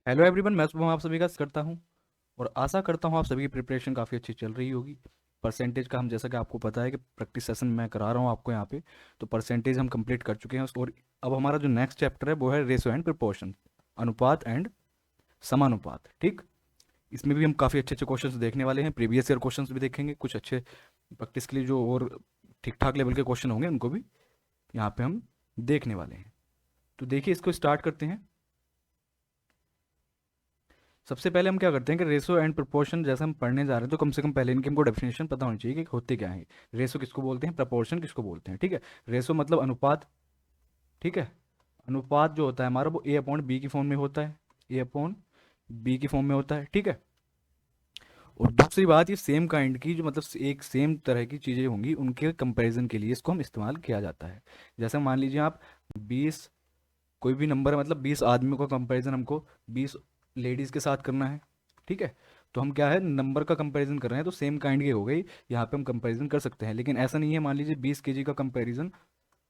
Hello everyone, मैं शुभम आप सभी का करता हूं और आशा करता हूं आप सभी की प्रिपरेशन काफ़ी अच्छी चल रही होगी। परसेंटेज का हम, जैसा कि आपको पता है कि प्रैक्टिस सेशन मैं करा रहा हूं आपको यहाँ पे, तो परसेंटेज हम कंप्लीट कर चुके हैं। और अब हमारा जो नेक्स्ट चैप्टर है वो है रेशो एंड प्रोपोर्शन, अनुपात एंड समानुपात। ठीक, इसमें भी हम काफ़ी अच्छे अच्छे क्वेश्चंस देखने वाले हैं, प्रीवियस ईयर क्वेश्चंस भी देखेंगे, कुछ अच्छे प्रैक्टिस के लिए जो और ठीक ठाक लेवल के क्वेश्चन होंगे उनको भी यहाँ पे हम देखने वाले हैं। तो देखिए, इसको स्टार्ट करते हैं। सबसे पहले हम क्या करते हैं कि रेशो एंड प्रोपोर्शन जैसे हम पढ़ने जा रहे हैं तो कम से कम पहले इनकी हमको डेफिनेशन पता होनी चाहिए कि होते क्या है। रेशो किसको बोलते हैं, प्रोपोर्शन किसको बोलते हैं। ठीक है, रेशो मतलब अनुपात। ठीक है, अनुपात जो होता है हमारा वो ए अपॉन बी की फॉर्म में होता है, ए अपॉन बी की फॉर्म में होता है। ठीक है, और दूसरी बात, ये सेम काइंड की जो मतलब एक सेम तरह की चीज़ें होंगी उनके कंपैरिजन के लिए इसको हम इस्तेमाल किया जाता है। जैसे मान लीजिए आप 20, कोई भी नंबर है, मतलब 20 आदमियों का कंपैरिजन हमको 20 लेडीज़ के साथ करना है। ठीक है, तो हम क्या है, नंबर का कंपैरिजन कर रहे हैं तो सेम काइंड की हो गई, यहाँ पे हम कंपैरिजन कर सकते हैं। लेकिन ऐसा नहीं है, मान लीजिए 20 केजी का कंपैरिजन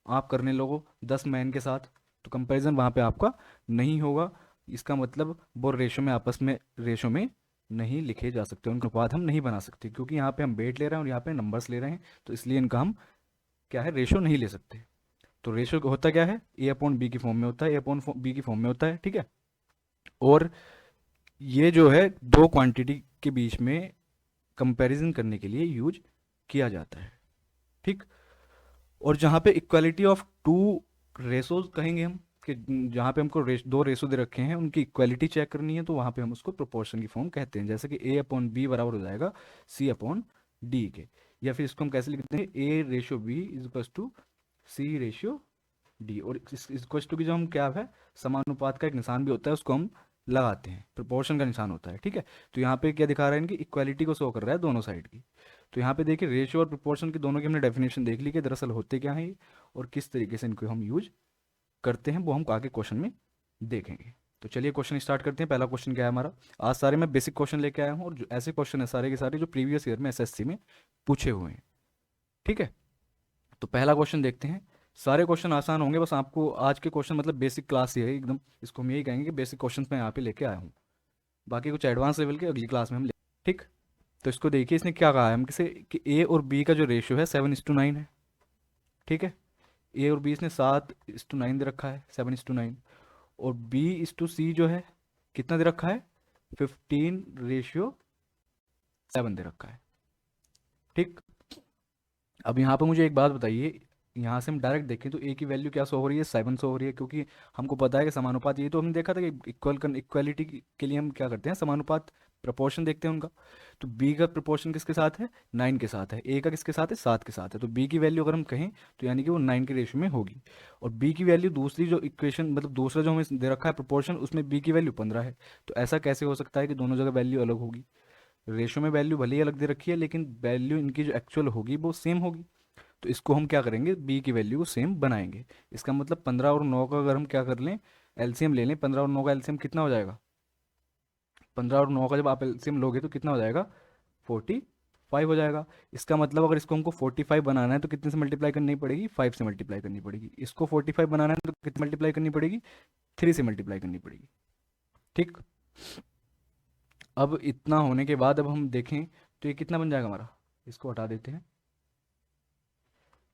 आप करने लगो 10 मैन के साथ, तो कंपैरिजन वहाँ पे आपका नहीं होगा। इसका मतलब वो रेशो में, आपस में रेशो में नहीं लिखे जा सकते, उनके अनुपात हम नहीं बना सकते, क्योंकि यहाँ पे हम वेट ले रहे हैं और यहाँ पे नंबर्स ले रहे हैं, तो इसलिए इनका हम क्या है, रेशो नहीं ले सकते। तो रेशो होता क्या है, ए अपॉन बी की फॉर्म में होता है, ए अपॉन बी की फॉर्म में होता है। ठीक है, और ये जो है दो क्वांटिटी के बीच में कंपैरिजन करने के लिए यूज किया जाता है। ठीक, और जहाँ पे इक्वालिटी ऑफ टू रेसोज कहेंगे हम, कि जहाँ पे हमको दो रेसो दे रखे हैं उनकी इक्वालिटी चेक करनी है, तो वहाँ पे हम उसको प्रोपोर्शन की फॉर्म कहते हैं। जैसे कि ए अपॉन बी बराबर हो जाएगा सी अपॉन डी के, या फिर इसको हम कैसे लिखते हैं, A ratio B is equal to C ratio D. और इस इक्वल टू की जो हम क्या है, समानुपात का एक निशान भी होता है, उसको हम लगाते हैं, प्रोपोर्शन का निशान होता है। ठीक है, तो यहाँ पे क्या दिखा रहा है, इनकी इक्वालिटी को शो कर रहा है दोनों साइड की। तो यहाँ पे देखिए, रेशियो और प्रोपोर्शन की दोनों की हमने डेफिनेशन देख ली कि दरअसल होते क्या है ये और किस तरीके से इनको हम यूज करते हैं, वो हम आगे क्वेश्चन में देखेंगे। तो चलिए क्वेश्चन स्टार्ट करते हैं। पहला क्वेश्चन क्या है हमारा, आज सारे मैं बेसिक क्वेश्चन लेके आया हूँ और जो ऐसे क्वेश्चन है सारे के सारे जो प्रीवियस ईयर में एसएससी में पूछे हुए हैं। ठीक है, तो पहला क्वेश्चन देखते हैं। सारे क्वेश्चन आसान होंगे, बस आपको आज के क्वेश्चन मतलब बेसिक क्लास ही है एकदम, इसको हम यही कहेंगे कि बेसिक क्वेश्चन मैं यहाँ पे लेके आया हूँ। बाकी कुछ एडवांस लेवल के अगली क्लास में हम ले। ठीक, तो इसको देखिए, इसने क्या कहा है हम किसे, कि ए और बी का जो रेशियो है 7:9 है। ठीक है, ए और बी इसने 7:9 दे रखा है, 7:9। और B/C जो है कितना दे रखा है, 15:7 दे रखा है। ठीक, अब यहाँ पे मुझे एक बात बताइए, यहाँ से हम डायरेक्ट देखें तो ए की वैल्यू क्या शो हो रही है, 7 शो हो रही है, क्योंकि हमको पता है कि समानुपात, ये तो हमने देखा था कि इक्वालिटी के लिए हम क्या करते हैं, समानुपात प्रपोर्शन देखते हैं उनका। तो बी का प्रपोर्शन किसके साथ है, 9 के साथ है, ए का किसके साथ है, 7 के साथ है, तो बी की वैल्यू अगर हम कहें तो यानी कि वो 9 के रेशियो में होगी। और बी की वैल्यू दूसरी जो इक्वेशन, मतलब दूसरा जो हमें दे रखा है प्रपोर्शन, उसमें बी की वैल्यू 15 है। तो ऐसा कैसे हो सकता है कि दोनों जगह वैल्यू अलग होगी, रेशियो में वैल्यू भले ही अलग दे रखी है लेकिन वैल्यू इनकी जो एक्चुअल होगी वो सेम होगी। तो इसको हम क्या करेंगे, बी की वैल्यू को सेम बनाएंगे। इसका मतलब 15 और 9 का अगर हम क्या कर लें, एलसीएम ले लें, 15 और 9 का एलसीएम कितना हो जाएगा, 15 और 9 का जब आप एलसीएम लोगे तो कितना हो जाएगा, 45 हो जाएगा। इसका मतलब अगर इसको हमको 45 बनाना है तो कितने से मल्टीप्लाई करनी पड़ेगी, 5 से मल्टीप्लाई करनी पड़ेगी। इसको 45 बनाना है तो कितनी मल्टीप्लाई करनी पड़ेगी, 3 से मल्टीप्लाई करनी पड़ेगी। ठीक, अब इतना होने के बाद अब हम देखें तो ये कितना बन जाएगा हमारा, इसको हटा देते हैं।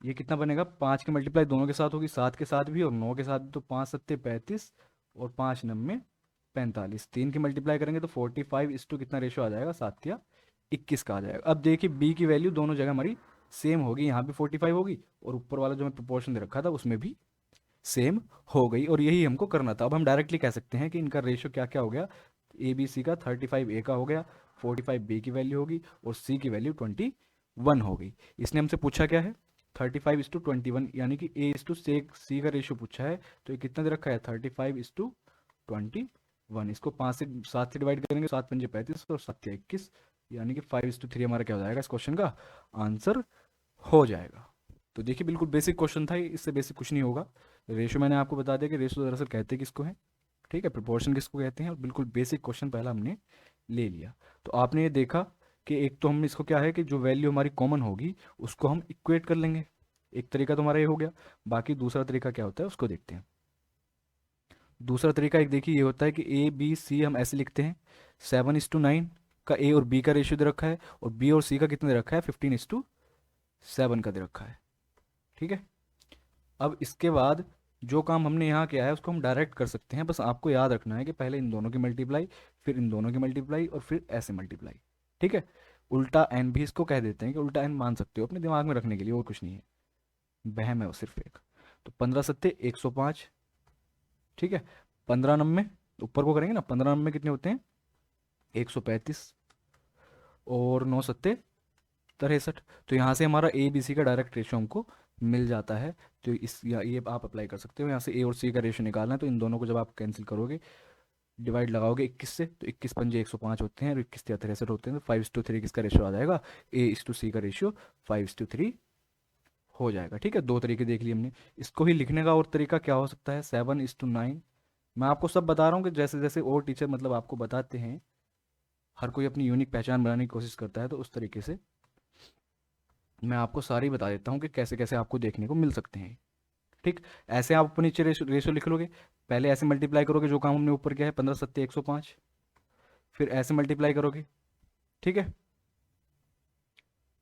ये कितना बनेगा, 5 की मल्टीप्लाई दोनों के साथ होगी, 7 के साथ भी और 9 के साथ भी, तो 5×7=35 और 5×9=45। 3 की मल्टीप्लाई करेंगे तो 45:, कितना रेशो आ जाएगा, 7×21 का आ जाएगा। अब देखिए बी की वैल्यू दोनों जगह हमारी सेम होगी, यहाँ भी 45 होगी और ऊपर वाला जो मैं प्रोपोर्शन दे रखा था उसमें भी सेम हो गई, और यही हमको करना था। अब हम डायरेक्टली कह सकते हैं कि इनका रेशो क्या क्या हो गया, ए बी सी का 35 ए का हो गया, 45 बी की वैल्यू होगी और सी की वैल्यू 21 हो गई। इसने हमसे पूछा क्या है, 35:21, यानी कि A/C का रेशियो पूछा है। तो ये कितना दे रखा है, 35:21। इसको 5 से 7 से डिवाइड करेंगे, 7×5=35 और 7×21, यानी कि 5:3 हमारा क्या हो जाएगा, इस क्वेश्चन का आंसर हो जाएगा। तो देखिए बिल्कुल बेसिक क्वेश्चन था ये, इससे बेसिक कुछ नहीं होगा। रेशियो मैंने आपको बता दिया कि रेशियो दरअसल कहते किसको है, ठीक है, प्रोपोर्शन किसको कहते हैं, और बिल्कुल बेसिक क्वेश्चन पहला हमने ले लिया। तो आपने ये देखा कि एक तो हम इसको क्या है कि जो वैल्यू हमारी कॉमन होगी उसको हम इक्वेट कर लेंगे, एक तरीका तो हमारा ये हो गया। बाकी दूसरा तरीका क्या होता है उसको देखते हैं। दूसरा तरीका एक देखिए ये होता है कि ए बी सी हम ऐसे लिखते हैं, 7:9 का ए और बी का रेशियो दे रखा है, और बी और सी का कितना दे रखा है, 15:7 का दे रखा है। ठीक है। अब इसके बाद जो काम हमने यहाँ किया है उसको हम डायरेक्ट कर सकते हैं, बस आपको याद रखना है कि पहले इन दोनों की मल्टीप्लाई, फिर इन दोनों की मल्टीप्लाई, और फिर ऐसे मल्टीप्लाई। ठीक है। उल्टा एन भी इसको कह देते हैं, कि उल्टा एन मान सकते हो अपने दिमाग में रखने के लिए, और कुछ नहीं है, वहम है वो सिर्फ एक। तो 15×7 = 105। ठीक है। 15×9 ऊपर को करेंगे ना, 15×9 कितने होते हैं, 135, और 9×7 = 63। तो यहाँ से हमारा ए बी सी का डायरेक्ट रेशियो हमको मिल जाता है। तो इस या ये आप अप्लाई कर सकते हो, यहाँ से ए और सी का रेशियो निकालना है, तो इन दोनों को जब आप कैंसिल करोगे, डिवाइड लगाओगे 21 से, तो 21×5 = 105 होते हैं, और 21×3 = 63 होते हैं, तो 5:3 किसका रेशियो आ जाएगा, A/C का रेशियो 5:3 हो जाएगा। ठीक है। दो तरीके देख लिए हमने। इसको ही लिखने का और तरीका क्या हो सकता है, 7:9। मैं आपको सब बता रहा हूँ कि जैसे जैसे और टीचर मतलब आपको बताते हैं, हर कोई अपनी यूनिक पहचान बनाने की कोशिश करता है, तो उस तरीके से मैं आपको सारी बता देता हूँ कि कैसे कैसे आपको देखने को मिल सकते हैं। ठीक। ऐसे आप ऊपर नीचे रेशो रेशो लिख लोगे, पहले ऐसे मल्टीप्लाई करोगे जो काम हमने ऊपर किया है, 15×7 = 105, फिर ऐसे मल्टीप्लाई करोगे। ठीक है।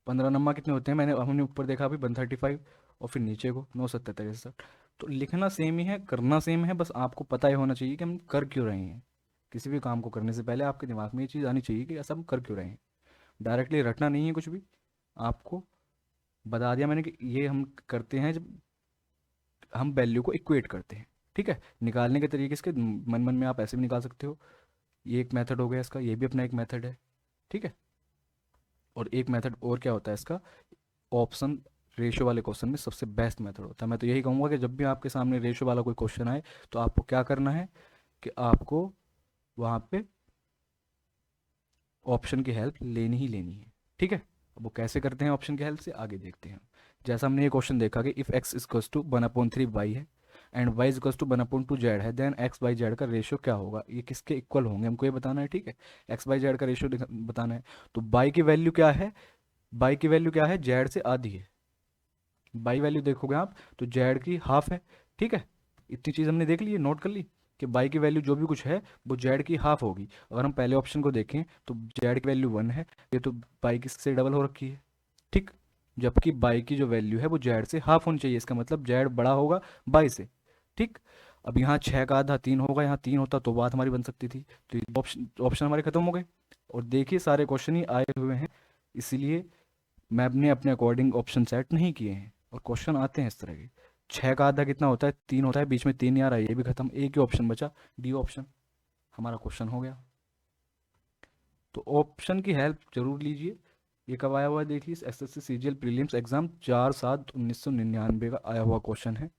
15×9 कितने होते हैं, मैंने हमने ऊपर देखा अभी 135, और फिर नीचे को 9×7 = 63। तो लिखना सेम ही है, करना सेम है, बस आपको पता ही होना चाहिए कि हम कर क्यों रहे हैं। किसी भी काम को करने से पहले आपके दिमाग में ये चीज़ आनी चाहिए कि ऐसा हम कर क्यों रहे हैं। डायरेक्टली रटना नहीं है कुछ भी, आपको बता दिया मैंने कि ये हम करते हैं जब हम वैल्यू को इक्वेट करते हैं। ठीक है। निकालने के तरीके इसके मन मन में आप ऐसे भी निकाल सकते हो, ये एक मेथड हो गया इसका, ये भी अपना एक मेथड है। ठीक है। और एक मेथड और क्या होता है इसका, ऑप्शन रेशियो वाले क्वेश्चन में सबसे बेस्ट मेथड होता है। मैं तो यही कहूँगा कि जब भी आपके सामने रेशियो वाला कोई क्वेश्चन आए, तो आपको क्या करना है कि आपको वहाँ पे ऑप्शन की हेल्प लेनी ही लेनी है। ठीक है। अब वो कैसे करते हैं ऑप्शन की हेल्प से, आगे देखते हैं। जैसा हमने ये क्वेश्चन देखा कि if x equals to 1/3 y है, and y equals to 1/2 z है, देन x/z का रेशियो क्या होगा, ये किसके इक्वल होंगे हमको ये बताना है। ठीक है। x/z का रेशियो बताना है। तो y की वैल्यू क्या है, y की वैल्यू क्या है, z से आधी है। y वैल्यू देखोगे आप तो z की हाफ है। ठीक है। इतनी चीज़ हमने देख ली है, नोट कर ली कि y की वैल्यू जो भी कुछ है वो z की हाफ होगी। अगर हम पहले ऑप्शन को देखें तो z की वैल्यू 1 है, ये तो y की से डबल हो रखी है। ठीक। जबकि y की जो वैल्यू है वो z से हाफ होनी चाहिए, इसका मतलब z बड़ा होगा y से। ठीक। अब यहाँ 6 का आधा 3 होगा, यहाँ 3 होता तो बात हमारी बन सकती थी। तो ये ऑप्शन ऑप्शन हमारे खत्म हो गए। और देखिए सारे क्वेश्चन ही आए हुए हैं, इसलिए मैम ने अपने अकॉर्डिंग ऑप्शन सेट नहीं किए हैं, और क्वेश्चन आते हैं इस तरह के। 6 का आधा कितना होता है, 3 होता है, बीच में 3 नहीं आ रहा है, ये भी खत्म, एक ही ऑप्शन बचा, डी ऑप्शन, हमारा क्वेश्चन हो गया। तो ऑप्शन की हेल्प जरूर लीजिए। ये कब आया हुआ है देखिए, एसएससी सीजीएल प्रीलिम्स एग्जाम 4/7/1999 का आया हुआ क्वेश्चन है।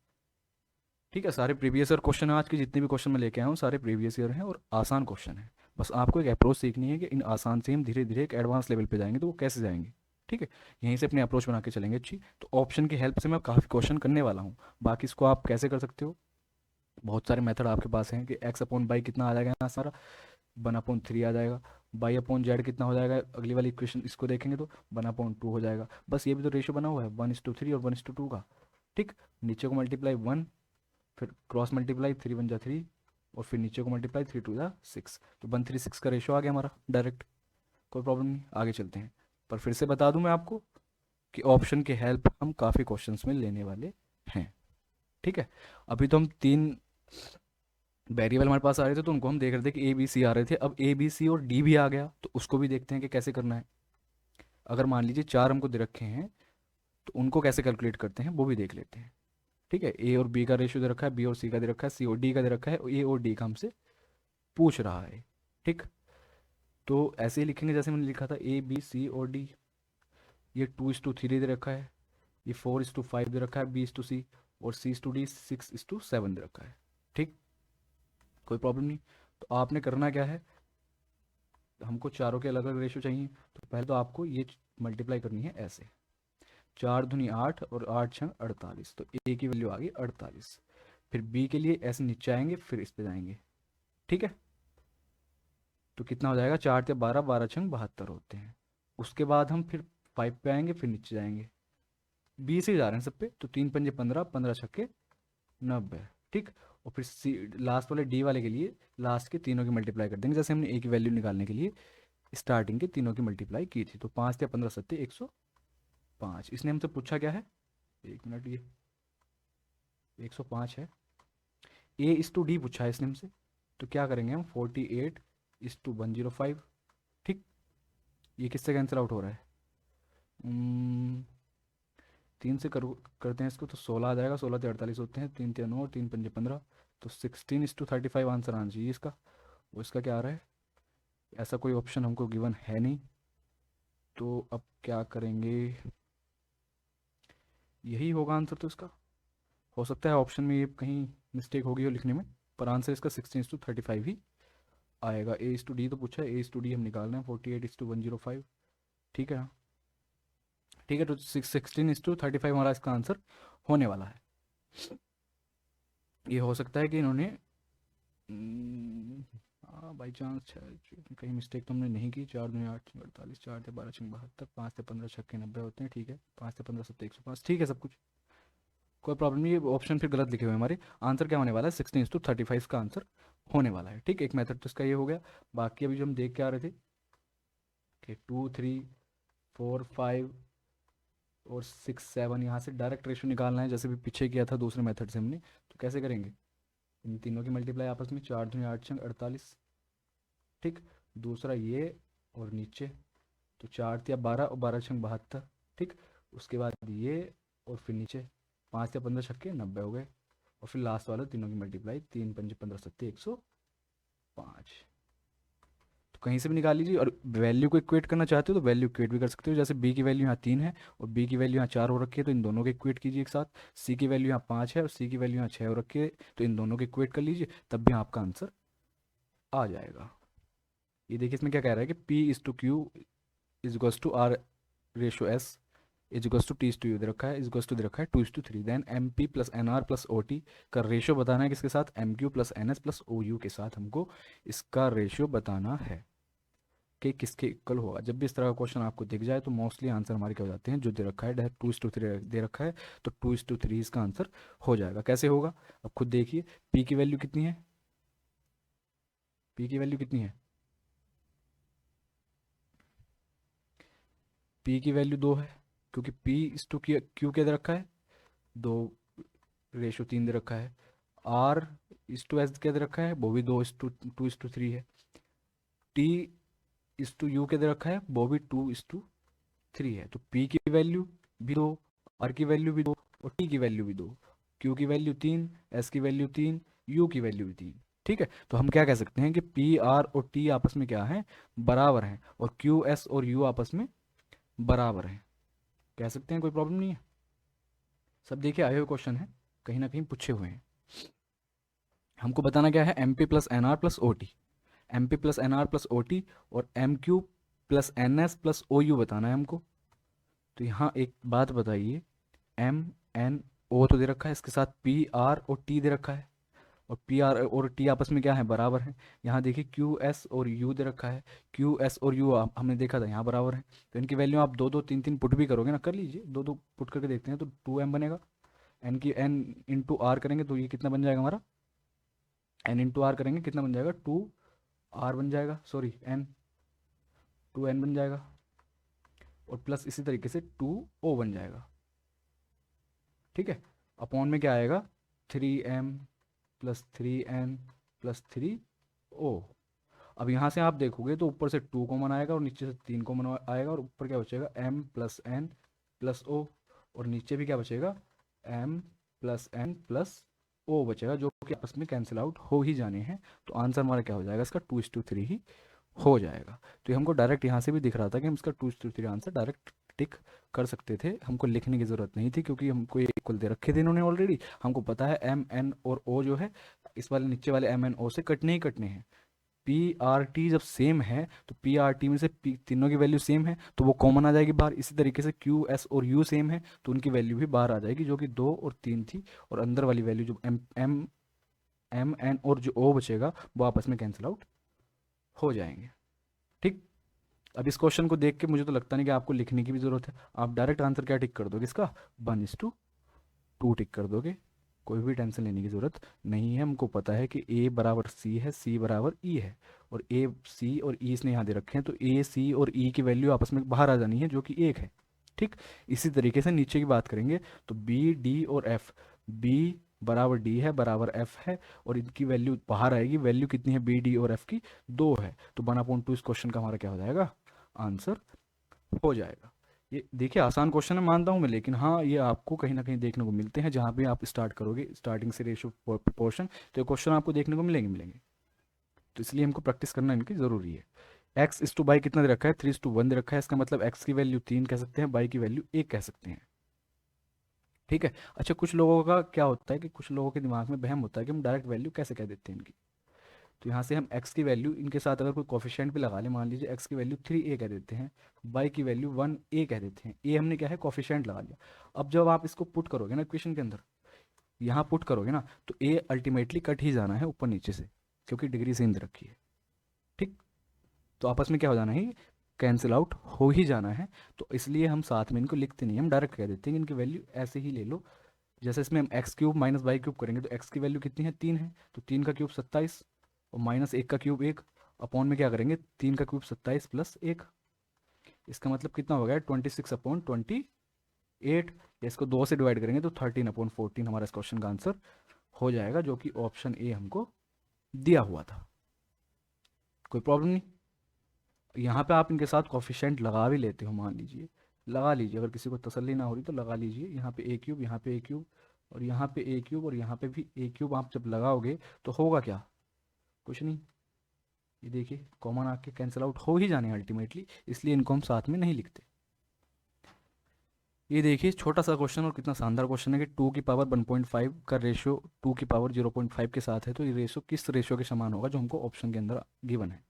ठीक है। सारे प्रीवियस ईयर क्वेश्चन है, आज के जितने भी क्वेश्चन मैं लेके आया हूँ सारे प्रीवियस ईयर हैं, और आसान क्वेश्चन है। बस आपको एक अप्रोच सीखनी है कि इन आसान से हम धीरे धीरे एक एडवांस लेवल पे जाएंगे, तो वो कैसे जाएंगे। ठीक है। यहीं से अपनी अप्रोच बना के चलेंगे अच्छी। तो ऑप्शन की हेल्प से मैं काफ़ी क्वेश्चन करने वाला हूँ। बाकी इसको आप कैसे कर सकते हो, बहुत सारे मेथड आपके पास हैं कि x/y कितना आ जाएगा, यहाँ सारा 1/3 आ जाएगा, y/z कितना हो जाएगा, अगली वाली इक्वेशन इसको देखेंगे तो 1/2 हो जाएगा। बस ये भी तो रेशियो बना हुआ है 1:3 और 1:2 का। ठीक। नीचे को मल्टीप्लाई 1, फिर क्रॉस मल्टीप्लाई 3 × 1 = 3, और फिर नीचे को मल्टीप्लाई 3 × 2 = 6, तो 136 का रेशियो आ गया हमारा डायरेक्ट। कोई प्रॉब्लम नहीं, आगे चलते हैं। पर फिर से बता दूं मैं आपको कि ऑप्शन की हेल्प हम काफ़ी क्वेश्चंस में लेने वाले हैं। ठीक है। अभी तो हम 3 वेरिएबल हमारे पास आ रहे थे, तो उनको हम देख रहे थे कि ए बी सी आ रहे थे। अब ए बी सी और डी भी आ गया, तो उसको भी देखते हैं कि कैसे करना है। अगर मान लीजिए 4 हमको दे रखे हैं, तो उनको कैसे कैलकुलेट करते हैं वो भी देख लेते हैं। ठीक है। ए और बी का रेशियो दे रखा है, बी और सी का दे रखा है, सी और डी का दे रखा है, ए और डी का हमसे पूछ रहा है। ठीक। तो ऐसे ही लिखेंगे जैसे मैंने लिखा था, ए बी सी और डी। ये 2:3 दे रखा है, ये 4:5 दे रखा है, B/C, और C/D 6:7 दे रखा है। ठीक। कोई प्रॉब्लम नहीं। तो आपने करना क्या है, हमको चारों के अलग अलग रेशियो चाहिए, तो पहले तो आपको ये मल्टीप्लाई करनी है ऐसे, 4×8 और 8×6 = 48, तो ए की वैल्यू आ गई 48। फिर बी के लिए ऐसे नीचे आएंगे, फिर इस पे जाएंगे। ठीक है। तो कितना हो जाएगा, 4×12 12×6 = 72 होते हैं। उसके बाद हम फिर 5 पे आएंगे, फिर नीचे जाएंगे, बी से जा रहे हैं सब पे, तो 3×5 = 15, 15×6 = 90। ठीक। और फिर सी लास्ट वाले डी वाले के लिए लास्ट के तीनों की मल्टीप्लाई कर देंगे, जैसे हमने ए की वैल्यू निकालने के लिए स्टार्टिंग के तीनों की मल्टीप्लाई की थी। तो 5 या 15 सत्ते 105। इसने हमसे पूछा क्या है, 1 मिनट, ये 105 है। ए इस टू डी पूछा है इसने हमसे, तो क्या करेंगे हम, 48:105। ठीक। ये किससे कैंसिल आउट हो रहा है, 3 से करते हैं इसको तो 16 आ जाएगा, 16 से 48 होते हैं, 3 3 9, 3 5 15, तो 16:35 आंसर आना चाहिए इसका। वो इसका क्या आ रहा है, ऐसा कोई ऑप्शन हमको गिवन है नहीं, तो अब क्या करेंगे, यही होगा आंसर तो इसका। हो सकता है ऑप्शन में ये कहीं मिस्टेक होगी हो लिखने में, पर आंसर इसका 16:35 ही आएगा। ए इस टू डी तो पूछा है, ए इस टू डी हम निकाल रहे हैं 48:105। ठीक है, ठीक है, तो 16:35 हमारा इसका आंसर होने वाला है। ये हो सकता है कि इन्होंने बाई चांस कहीं मिस्टेक तो हमने नहीं की। 4 दूनी 8 48, 4 से 12 6 72, 5 से 15 छक्के 90 होते हैं। ठीक है, 5 से 15 सत्ते 105। ठीक है, सब कुछ कोई प्रॉब्लम नहीं। ये ऑप्शन फिर गलत लिखे हुए हैं हमारे। आंसर क्या होने वाला है, 16:35 का आंसर होने वाला है। ठीक, एक मेथड तो इसका ये हो गया। बाकी अभी जो हम देख के आ रहे थे कि 2 3 4 5 और 6 7, यहाँ से डायरेक्ट रेशो निकालना है, जैसे भी पीछे किया था दूसरे मेथड से हमने। तो कैसे करेंगे, इन तीनों की मल्टीप्लाई आपस में, 4 दूनी 8 छंग 48। ठीक, दूसरा ये और नीचे, तो 4 या 12 और 12 छंग 72। ठीक, उसके बाद ये और फिर नीचे 5 या 15 छक्के 90 हो गए, और फिर लास्ट वाला तीनों की मल्टीप्लाई, 3 5 15 सत्ते 105। तो कहीं से भी निकाल लीजिए, और वैल्यू को इक्वेट करना चाहते हो तो वैल्यू इक्वेट भी कर सकते हो। जैसे बी की वैल्यू यहाँ 3 है और बी की वैल्यू यहाँ 4 हो रखी है, तो इन दोनों को इक्वेट कीजिए एक साथ। सी की वैल्यू यहाँ 5 है और सी की वैल्यू यहाँ 6 हो रखी है, तो इन दोनों को इक्वेट कर लीजिए, तब भी आपका आंसर आ जाएगा। ये देखिए इसमें क्या कह रहा है कि P is to Q is equals to R ratio S is equals to T is to U दे रखा है, इज इक्वल्स टू दे रखा है 2:3। Then M P plus N R plus O T का रेशो बताना है किसके साथ, M Q plus N S plus O U के साथ हमको इसका रेशियो बताना है कि किसके इक्वल होगा। जब भी इस तरह का क्वेश्चन आपको दिख जाए तो मोस्टली आंसर हमारे क्या हो जाते हैं, जो दे रखा है डायरेक्ट 2:3 दे रखा है, तो 2:3 इसका आंसर हो जाएगा। कैसे होगा, अब खुद देखिए। पी की वैल्यू कितनी है, पी की वैल्यू कितनी है, पी की वैल्यू 2 है, क्योंकि पी इस टू क्यू क्या दे रखा है, 2:3 दे रखा है। आर इस टू एस क्या दे रखा है, वो भी 2:3 है। टी इस टू यू क्या दे रखा है, वो भी 2:3 है। तो पी की वैल्यू भी 2, आर की वैल्यू भी 2 और टी की वैल्यू भी 2, क्यू की वैल्यू 3, एस की वैल्यू 3, यू की वैल्यू भी 3। ठीक है, तो हम क्या कह सकते हैं कि पी आर और टी आपस में क्या है, बराबर हैं, और क्यू एस और यू आपस में बराबर हैं, कह सकते हैं, कोई प्रॉब्लम नहीं है। सब देखिए आए हुए क्वेश्चन है, कहीं ना कहीं पूछे हुए हैं। हमको बताना क्या है, M P plus N R plus O T, M P plus N R plus O T और M Q plus N S plus O U बताना है हमको। तो यहाँ एक बात बताइए, एम एन ओ तो दे रखा है, इसके साथ पी आर और टी दे रखा है, और पी आर और टी आपस में क्या है, बराबर है। यहाँ देखिए क्यू एस और यू दे रखा है, क्यू एस और यू हमने देखा था यहाँ बराबर है। तो इनकी वैल्यू आप 2 2 3 3 पुट भी करोगे ना, कर लीजिए, 2 2 पुट करके देखते हैं, तो 2m बनेगा। एन की एन इंटू आर करेंगे तो ये कितना बन जाएगा हमारा, एन इंटू आर करेंगे कितना बन जाएगा, 2r बन जाएगा, सॉरी एन, 2n बन जाएगा, और प्लस इसी तरीके से 2o बन जाएगा। ठीक है, अपॉन में क्या आएगा, 3m plus 3n plus 3o। अब यहाँ से आप देखोगे तो ऊपर से 2 कॉमन आएगा और नीचे से 3 कॉमन आएगा, और ऊपर क्या बचेगा, m plus n plus o, और नीचे भी क्या बचेगा, m plus n plus o बचेगा, जो कि आपस में कैंसिल आउट हो ही जाने हैं। तो आंसर हमारा क्या हो जाएगा, इसका 2:3 ही हो जाएगा। तो ये हमको डायरेक्ट यहाँ से भी दिख रहा था कि हम इसका 2:3 आंसर डायरेक्ट टिक कर सकते थे, हमको लिखने की ज़रूरत नहीं थी, क्योंकि हमको ये इक्वल दे रखे थे इन्होंने ऑलरेडी। हमको पता है एम एन और ओ जो है, इस वाले नीचे वाले एम एन ओ से कटने ही कटने हैं। पी आर टी जब सेम है तो पी आर टी में से पी तीनों की वैल्यू सेम है तो वो कॉमन आ जाएगी बाहर। इसी तरीके से क्यू एस और यू सेम है तो उनकी वैल्यू भी बाहर आ जाएगी, जो कि 2 और 3 थी, और अंदर वाली वैल्यू जो एम एम एम एन और जो ओ बचेगा वो आपस में कैंसिल आउट हो जाएंगे। ठीक, अब इस क्वेश्चन को देख के मुझे तो लगता नहीं कि आपको लिखने की भी जरूरत है, आप डायरेक्ट आंसर क्या टिक कर दोगे इसका, 1:2 टिक कर दोगे। कोई भी टेंशन लेने की ज़रूरत नहीं है। हमको पता है कि ए बराबर सी है, सी बराबर ई है, और ए सी और ई इसने यहाँ दे रखे हैं, तो ए सी और ई की वैल्यू आपस में बाहर आ जानी है जो कि एक है। ठीक, इसी तरीके से नीचे की बात करेंगे तो बी डी और एफ, बी बराबर डी है बराबर एफ है, और इनकी वैल्यू बाहर आएगी। वैल्यू कितनी है बी डी और एफ की? 2 है। तो 1/2 इस क्वेश्चन का हमारा क्या हो जाएगा? आंसर हो जाएगा। ये देखिए आसान क्वेश्चन है मानता हूँ मैं, लेकिन हाँ ये आपको कहीं ना कहीं देखने को मिलते हैं जहाँ भी आप स्टार्ट करोगे स्टार्टिंग से रेशियो प्रोपोर्शन, तो ये क्वेश्चन आपको देखने को मिलेंगे। तो इसलिए हमको प्रैक्टिस करना इनकी ज़रूरी है। एक्स इस टू बाई कितना दे रखा है? 3:1 दे रखा है। इसका मतलब एक्स की वैल्यू 3 कह सकते हैं, बाई की वैल्यू 1 कह सकते हैं। ठीक है। अच्छा, कुछ लोगों का क्या होता है कि कुछ लोगों के दिमाग में वहम होता है कि हम डायरेक्ट वैल्यू कैसे कह देते हैं इनकी। तो यहाँ से हम x की वैल्यू इनके साथ अगर कोई कोफिशिएंट भी लगा ले, मान लीजिए x की वैल्यू 3a कह देते हैं, y की वैल्यू 1a कह देते हैं। a हमने क्या है? कोफिशिएंट लगा लिया। अब जब आप इसको पुट करोगे ना इक्वेशन के अंदर, यहाँ पुट करोगे ना, तो a अल्टीमेटली कट ही जाना है ऊपर नीचे से, क्योंकि डिग्री सेम दे रखी है। ठीक, तो आपस में क्या हो जाना है? कैंसिल आउट हो ही जाना है। तो इसलिए हम साथ में इनको लिखते नहीं, हम डायरेक्ट कह देते हैं इनकी वैल्यू ऐसे ही ले लो। जैसे इसमें हम x cube minus y cube करेंगे, तो एक्स की वैल्यू कितनी है? 3 है, तो 3 का क्यूब 27, और माइनस 1 का क्यूब 1, अपॉन में क्या करेंगे? 3 का क्यूब 27 प्लस 1। इसका मतलब कितना हो गया? 26/28। या इसको 2 से डिवाइड करेंगे तो 13/14 हमारा इस क्वेश्चन का आंसर हो जाएगा, जो कि ऑप्शन ए हमको दिया हुआ था। कोई प्रॉब्लम नहीं। यहाँ पे आप इनके साथ कॉफिशेंट लगा भी लेते हो, मान लीजिए लगा लीजिए, अगर किसी को तसल्ली ना हो रही तो लगा लीजिए। यहाँ पे ए क्यूब, यहाँ पे ए क्यूब, और यहाँ पे ए क्यूब, और यहाँ पे भी ए क्यूब आप जब लगाओगे तो होगा क्या? कुछ नहीं। ये देखिए कॉमन आके कैंसिल आउट हो ही जाने अल्टीमेटली, इसलिए इनको हम साथ में नहीं लिखते। ये देखिए छोटा सा क्वेश्चन और कितना शानदार क्वेश्चन है कि 2 की पावर 1.5 का रेशियो 2 की पावर 0.5 के साथ है, तो ये रेशियो किस रेशियो के समान होगा जो हमको ऑप्शन के अंदर गिवन है।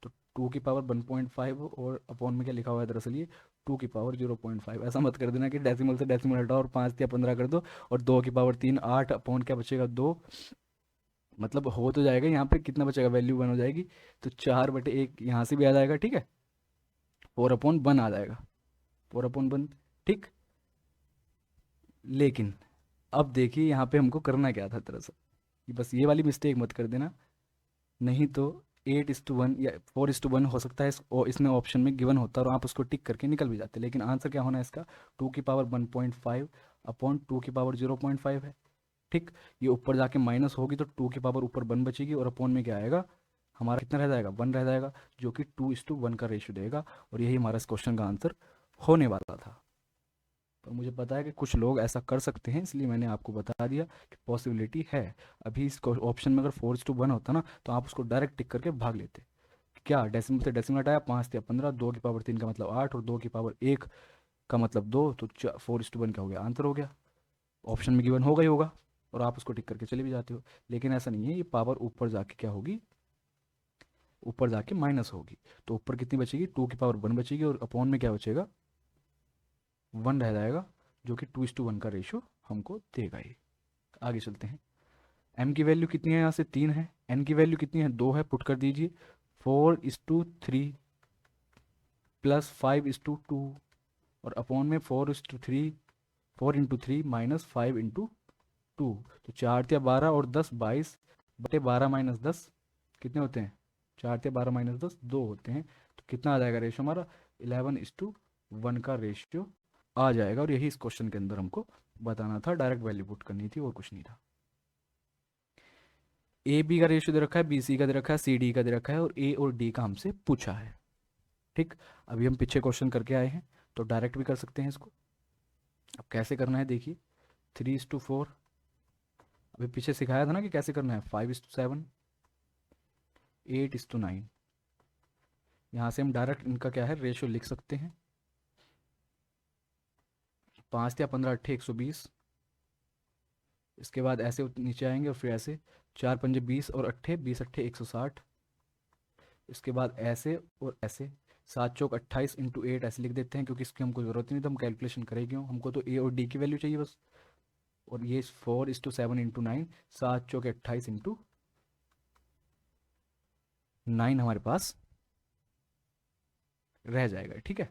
तो 2 की पावर 1.5 और अपॉन में क्या लिखा हुआ है? दरअसल ये 2 की पावर 0.5। ऐसा मत कर देना कि डेसिमल से डेसिमल हटाओ और 5 या 15 कर दो, और 2 की पावर 3 8 अपॉन क्या बचेगा? 2। मतलब हो तो जाएगा, यहाँ पे कितना बचेगा? वैल्यू 1 हो जाएगी, तो 4/1 यहाँ से भी आ जाएगा। ठीक है, 4/1 आ जाएगा, 4/1। ठीक, लेकिन अब देखिए यहाँ पे हमको करना क्या था दरअसल, कि बस ये वाली मिस्टेक मत कर देना, नहीं तो 8:1 या 4:1 हो सकता है इसमें ऑप्शन में गिवन होता है और आप उसको टिक करके निकल भी जाते, लेकिन आंसर क्या होना है इसका? 2 की पावर 1.5 अपॉन 2 की पावर 0.5 है। ठीक, ये ऊपर जाके माइनस होगी तो 2 की पावर ऊपर 1 बचेगी, और अपॉन में क्या आएगा? हमारा कितना रह जाएगा? 1 रह जाएगा, जो कि 2:1 का रेशियो देगा, और यही हमारा इस क्वेश्चन का आंसर होने वाला था। पर मुझे पता है कि कुछ लोग ऐसा कर सकते हैं, इसलिए मैंने आपको बता दिया कि पॉसिबिलिटी है। अभी इस ऑप्शन में अगर 4:1 होता ना, तो आप उसको डायरेक्ट टिक करके भाग लेते। क्या डेसिमल से डेसिमल हटाया? 5 या 15, 2 की पावर 3 का मतलब 8, और 2 की पावर 1 का मतलब 2, तो 4:1 क्या हो गया? आंसर हो गया। ऑप्शन में गिवन होगा ही होगा, और आप उसको टिक करके चले भी जाते हो। लेकिन ऐसा नहीं है, ये पावर ऊपर जाके क्या होगी? ऊपर जाके माइनस होगी। तो ऊपर कितनी बचेगी? 2 की पावर 1 बचेगी, और अपॉन में क्या बचेगा? 1 रह जाएगा, जो कि 2:1 का रेशियो हमको देगा ही। आगे चलते हैं। m की वैल्यू कितनी है? यहाँ से 3 है। n की वैल्यू कितनी है? 2 है, पुट कर दीजिए। 4:3 प्लस 5:2, और अपॉन में 4:3, 4 × 3 माइनस 5 × 2, तो 4 × 12 और 10 22/12 माइनस 10 कितने होते हैं? 4 × 12 माइनस 10 2 होते हैं। तो कितना आ जाएगा रेशियो हमारा? 11:1 का रेशियो आ जाएगा, और यही इस क्वेश्चन के अंदर हमको बताना था, डायरेक्ट वैल्यू पुट करनी थी और कुछ नहीं था। ए बी का रेशियो दे रखा है, बी सी का दे रखा है, सी डी का दे रखा है, और ए और डी का हमसे पूछा है। ठीक, अभी हम पीछे क्वेश्चन करके आए हैं, तो डायरेक्ट भी कर सकते हैं इसको। अब कैसे करना है देखिए। 3:4, अभी पीछे सिखाया था ना कि कैसे करना है। 5:7, 8:9। यहाँ से हम डायरेक्ट इनका क्या है? रेशियो लिख सकते हैं। 5 या 15 अट्ठे 120, इसके बाद ऐसे नीचे आएंगे, और फिर ऐसे 4 × 5 = 20, और अट्ठे 20 अट्ठे 160, इसके बाद ऐसे और ऐसे 7 × 4 = 28 × 8 ऐसे लिख देते हैं, क्योंकि इसकी हमको ज़रूरत ही नहीं, तो हम कैलकुलेशन करें क्यों? हमको तो ए और डी की वैल्यू चाहिए बस। और ये 4:7 × 9, 7 × 4 = 28 × 9 हमारे पास रह जाएगा। ठीक है,